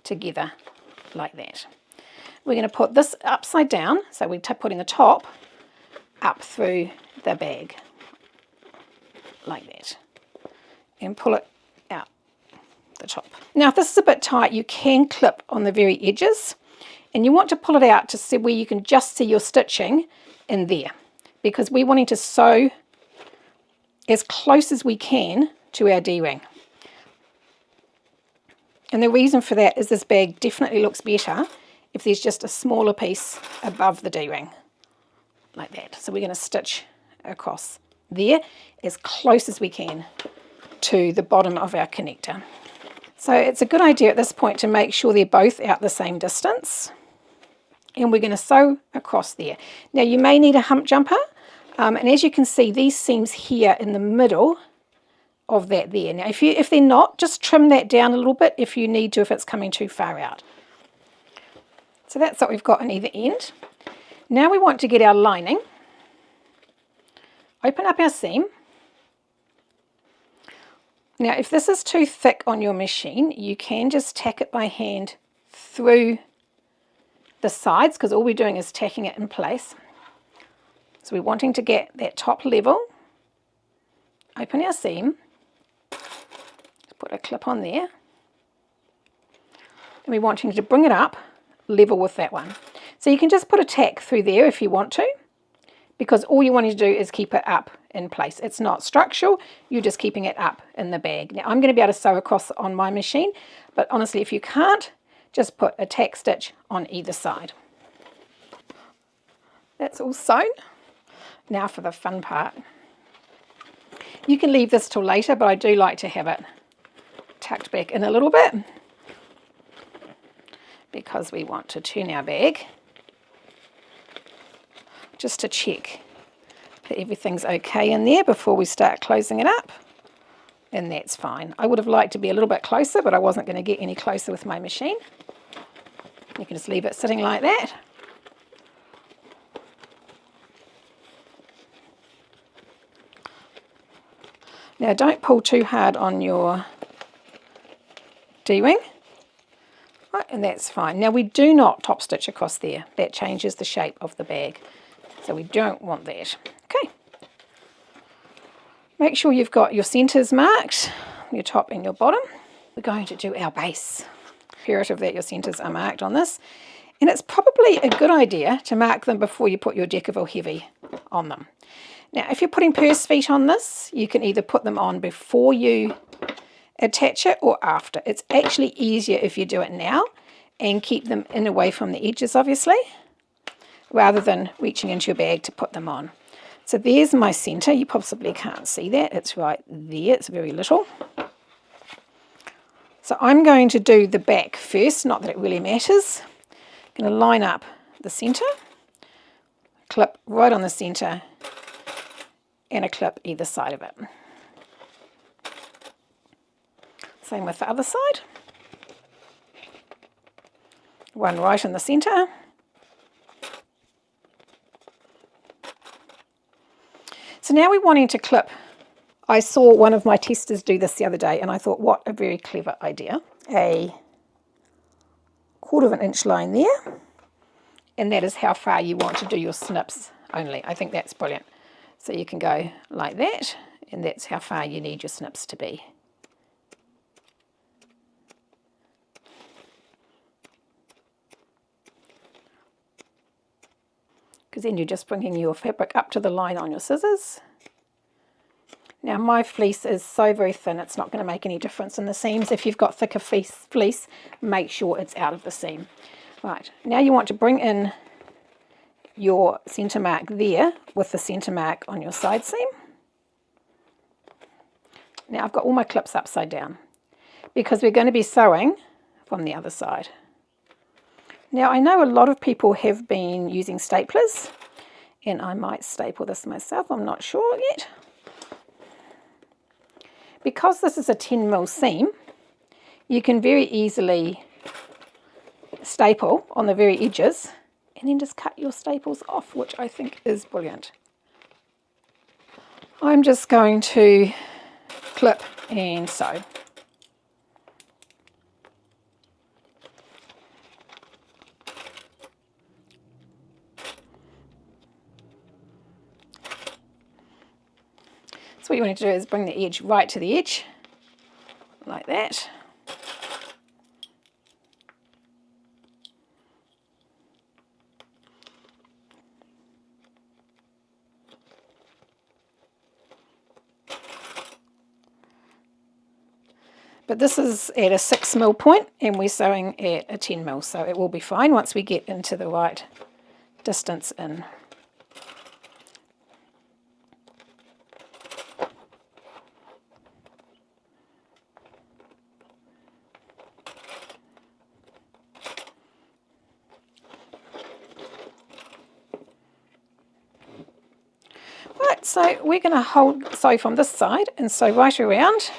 together like that. We're going to put this upside down, so we're putting the top up through the bag like that, and pull it out the top. Now if this is a bit tight, you can clip on the very edges, and you want to pull it out to see where you can just see your stitching in there, because we're wanting to sew as close as we can to our D-ring. And the reason for that is this bag definitely looks better if there's just a smaller piece above the D-ring, like that. So we're going to stitch across there as close as we can to the bottom of our connector. So it's a good idea at this point to make sure they're both out the same distance. And we're going to sew across there. Now you may need a hump jumper, and as you can see, these seams here in the middle of that there. Now if they're not, just trim that down a little bit if you need to, if it's coming too far out. So that's what we've got on either end. Now we want to get our lining. Open up our seam. Now if this is too thick on your machine, you can just tack it by hand through the sides, because all we're doing is tacking it in place. So we're wanting to get that top level. Open our seam. Put a clip on there. And we're wanting to bring it up level with that one. So you can just put a tack through there if you want to, because all you want to do is keep it up in place. It's not structural, you're just keeping it up in the bag. Now I'm going to be able to sew across on my machine, but honestly if you can't, just put a tack stitch on either side. That's all sewn. Now for the fun part. You can leave this till later, but I do like to have it tucked back in a little bit, because we want to turn our bag just to check that everything's okay in there before we start closing it up, and that's fine. I would have liked to be a little bit closer, but I wasn't going to get any closer with my machine. You can just leave it sitting like that. Now don't pull too hard on your D-ring. Right, and that's fine. Now we do not top stitch across there. That changes the shape of the bag. So we don't want that. Okay. Make sure you've got your centres marked, your top and your bottom. We're going to do our base. Imperative that your centres are marked on this. And it's probably a good idea to mark them before you put your Deckerville Heavy on them. Now, if you're putting purse feet on this, you can either put them on before you attach it or after. It's actually easier if you do it now and keep them in away from the edges, obviously, rather than reaching into your bag to put them on. So there's my centre. You possibly can't see that. It's right there. It's very little. So I'm going to do the back first, not that it really matters. I'm going to line up the centre, clip right on the centre, and a clip either side of it. Same with the other side. One right in the centre. So now we're wanting to clip. I saw one of my testers do this the other day and I thought, what a very clever idea. A 1/4 inch line there, and that is how far you want to do your snips only. I think that's brilliant. So you can go like that, and that's how far you need your snips to be. Because then you're just bringing your fabric up to the line on your scissors. Now my fleece is so very thin, it's not going to make any difference in the seams. If you've got thicker fleece, make sure it's out of the seam. Right, now you want to bring in your centre mark there with the centre mark on your side seam. Now I've got all my clips upside down because we're going to be sewing from the other side. Now I know a lot of people have been using staplers, and I might staple this myself, I'm not sure yet. Because this is a 10mm seam, you can very easily staple on the very edges and then just cut your staples off, which I think is brilliant. I'm just going to clip and sew. So what you want to do is bring the edge right to the edge, like that. But this is at a 6mm point and we're sewing at a 10mm, so it will be fine once we get into the right distance in. Right, so we're going to sew from this side and sew right around,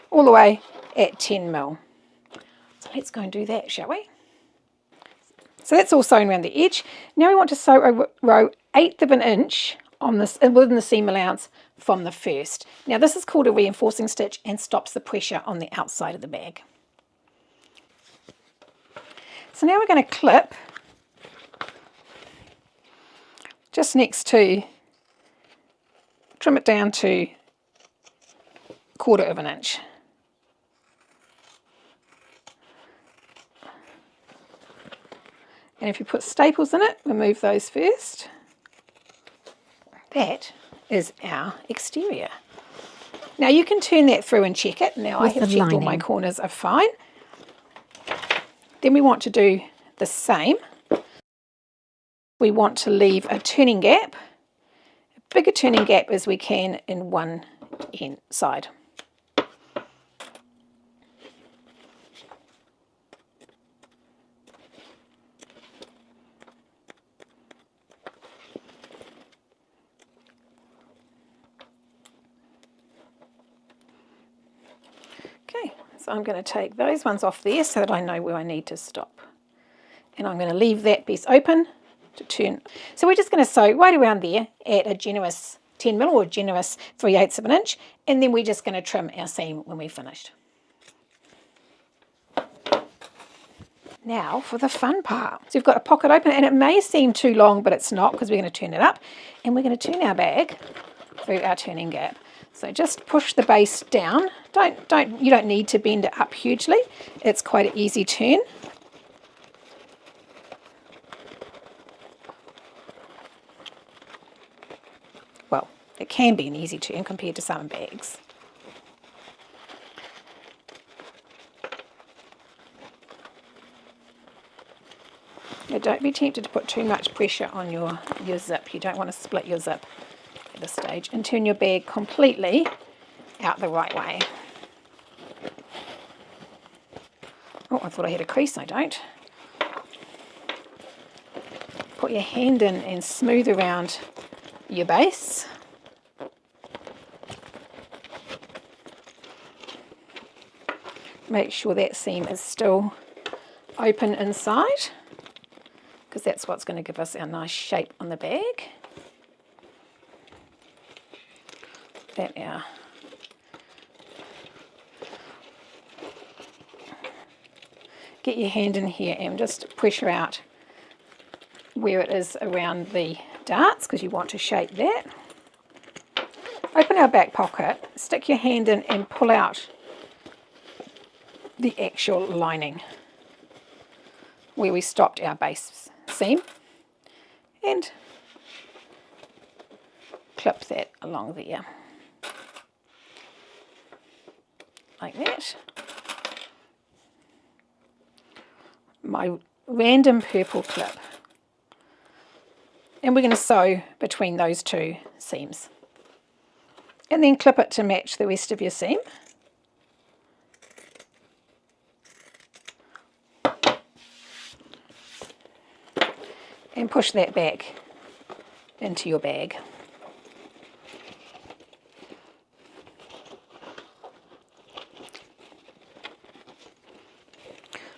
all the way at 10mm. So let's go and do that, shall we? So that's all sewn around the edge. Now we want to sew a row 1/8 of an inch on this within the seam allowance from the first. Now this is called a reinforcing stitch and stops the pressure on the outside of the bag. So now we're going to clip just next to, trim it down to 1/4 of an inch. And if you put staples in it, remove those first. That is our exterior. Now you can turn that through and check it. Now I have checked all my corners are fine. Then we want to do the same. We want to leave a turning gap, a bigger turning gap as we can in one end side. Okay, so I'm going to take those ones off there so that I know where I need to stop. And I'm going to leave that piece open to turn. So we're just going to sew right around there at a generous 10mm or generous 3/8 of an inch, and then we're just going to trim our seam when we've finished. Now for the fun part. So we've got a pocket open, and it may seem too long, but it's not, because we're going to turn it up, and we're going to turn our bag through our turning gap. So just push the base down. You don't need to bend it up hugely. It's quite an easy turn. Well, it can be an easy turn compared to some bags. Now don't be tempted to put too much pressure on your zip. You don't want to split your zip at this stage. And turn your bag completely out the right way. Oh, I thought I had a crease. I don't. Put your hand in and smooth around your base. Make sure that seam is still open inside, because that's what's going to give us our nice shape on the bag. Get your hand in here and just pressure out where it is around the darts, because you want to shape that. Open our back pocket, stick your hand in and pull out the actual lining where we stopped our base seam, and clip that along there like that. My random purple clip, and we're going to sew between those two seams, and then clip it to match the rest of your seam. And push that back into your bag.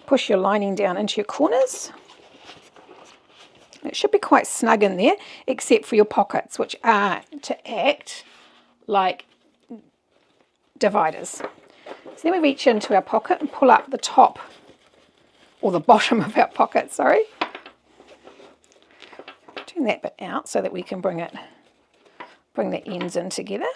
Push your lining down into your corners. It should be quite snug in there, except for your pockets, which are to act like dividers. So then we reach into our pocket and pull up the top, or the bottom of our pocket, sorry. Turn that bit out so that we can bring the ends in together.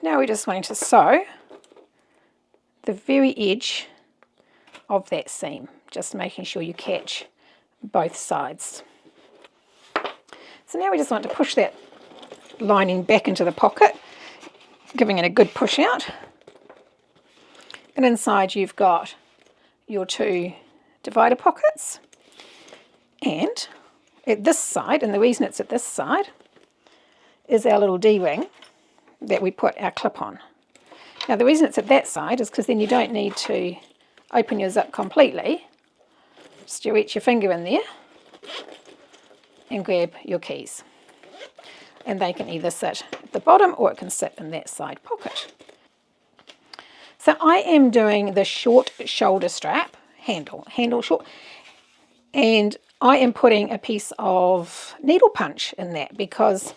Now we're just wanting to sew the very edge of that seam, just making sure you catch both sides. So now we just want to push that lining back into the pocket, giving it a good push out. And inside you've got your two divider pockets. And at this side, and the reason it's at this side, is our little D-ring that we put our clip on. Now the reason it's at that side is because then you don't need to open your zip completely. Just you reach your finger in there and grab your keys. And they can either sit at the bottom or it can sit in that side pocket. So I am doing the short shoulder strap, handle short, and I am putting a piece of needle punch in that because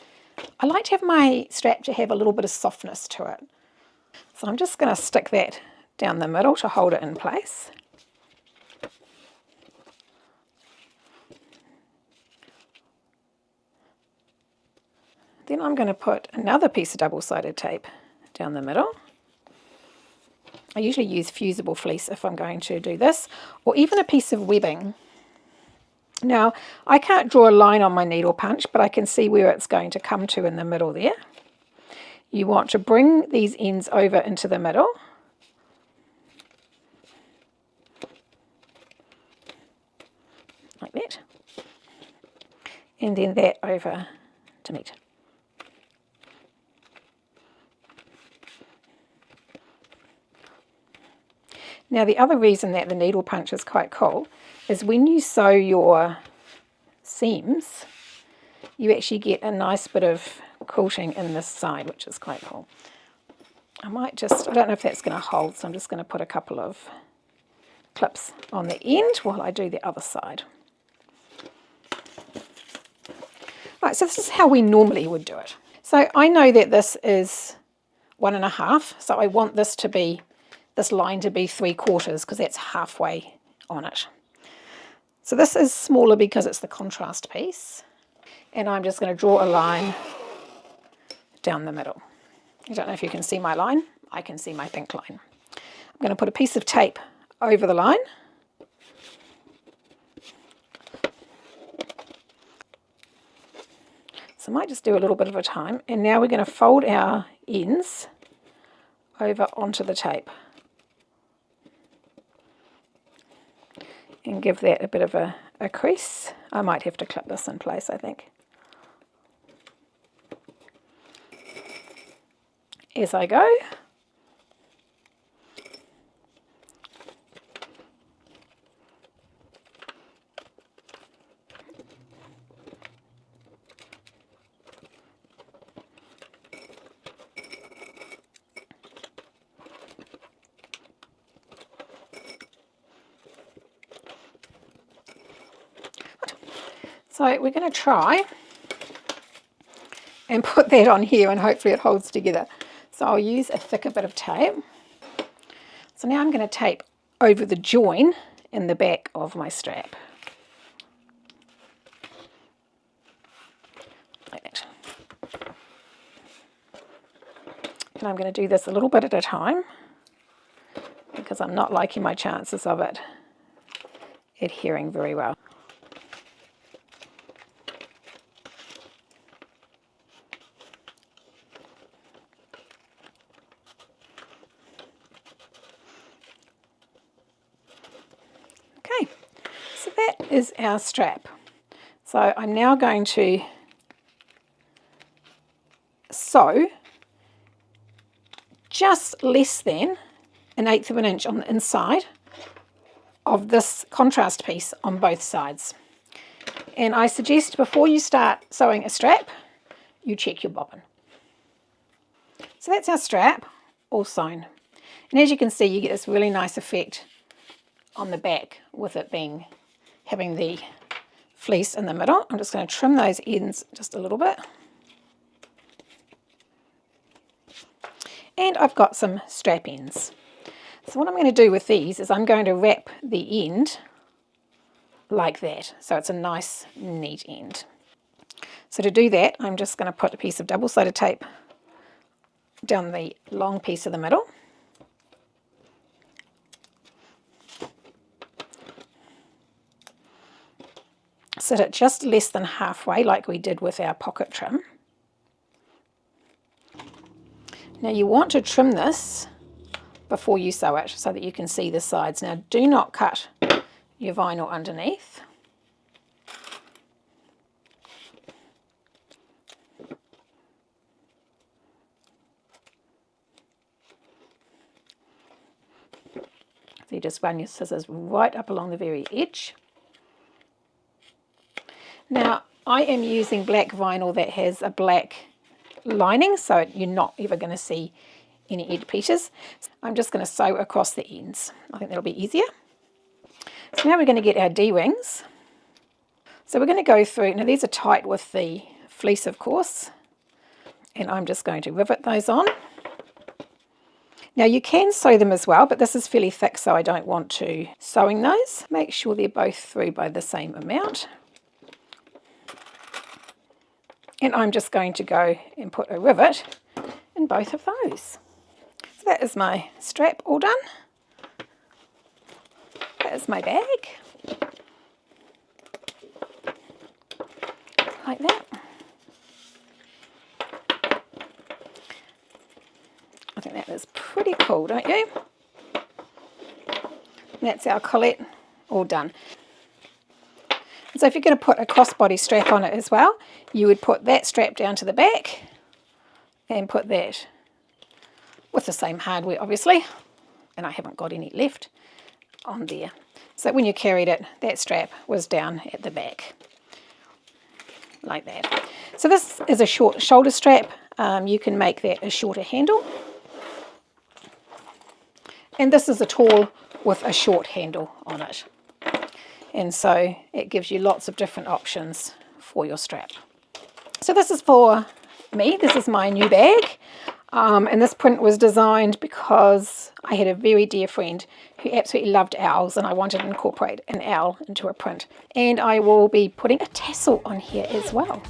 I like to have my strap to have a little bit of softness to it. So I'm just going to stick that down the middle to hold it in place. Then I'm going to put another piece of double-sided tape down the middle. I usually use fusible fleece if I'm going to do this, or even a piece of webbing. Now, I can't draw a line on my needle punch, but I can see where it's going to come to in the middle there. You want to bring these ends over into the middle. Like that. And then that over to meet. Now the other reason that the needle punch is quite cool is when you sew your seams, you actually get a nice bit of quilting in this side, which is quite cool. I don't know if that's going to hold, so I'm just going to put a couple of clips on the end while I do the other side. Right, so this is how we normally would do it. So I know that this is 1.5, so I want this line to be 3/4 because that's halfway on it. So this is smaller because it's the contrast piece, and I'm just going to draw a line down the middle. I don't know if you can see my line. I can see my pink line. I'm going to put a piece of tape over the line. So I might just do a little bit of a time, and now we're going to fold our ends over onto the tape and give that a bit of a crease. I might have to clip this in place, I think, as I go. So we're going to try and put that on here, and hopefully it holds together. So I'll use a thicker bit of tape. So now I'm going to tape over the join in the back of my strap. Like that. And I'm going to do this a little bit at a time because I'm not liking my chances of it adhering very well. Okay, so that is our strap. So I'm now going to sew just less than 1/8 of an inch on the inside of this contrast piece on both sides. And I suggest before you start sewing a strap, you check your bobbin. So that's our strap all sewn. And as you can see, you get this really nice effect on the back with it having the fleece in the middle. I'm just going to trim those ends just a little bit. And I've got some strap ends. So what I'm going to do with these is I'm going to wrap the end like that, so it's a nice neat end. So to do that, I'm just going to put a piece of double-sided tape down the long piece of the middle. Set it just less than halfway like we did with our pocket trim. Now you want to trim this before you sew it so that you can see the sides. Now do not cut your vinyl underneath. So you just run your scissors right up along the very edge. Now I am using black vinyl that has a black lining, so you're not ever going to see any edge pieces. I'm just going to sew across the ends. I think that'll be easier. So now we're going to get our D-rings. So we're going to go through, now these are tight with the fleece of course, and I'm just going to rivet those on. Now you can sew them as well, but this is fairly thick, so I don't want to sewing those. Make sure they're both through by the same amount. And I'm just going to go and put a rivet in both of those. So that is my strap all done. That is my bag. Like that. I think that is pretty cool, don't you? And that's our Collette all done. So if you're going to put a crossbody strap on it as well, you would put that strap down to the back and put that with the same hardware obviously and I haven't got any left on there. So when you carried it, that strap was down at the back, like that. So this is a short shoulder strap. You can make that a shorter handle. And this is a tall with a short handle on it. And so it gives you lots of different options for your strap. So this is for me. This is my new bag. And this print was designed because I had a very dear friend who absolutely loved owls, and I wanted to incorporate an owl into a print. And I will be putting a tassel on here as well.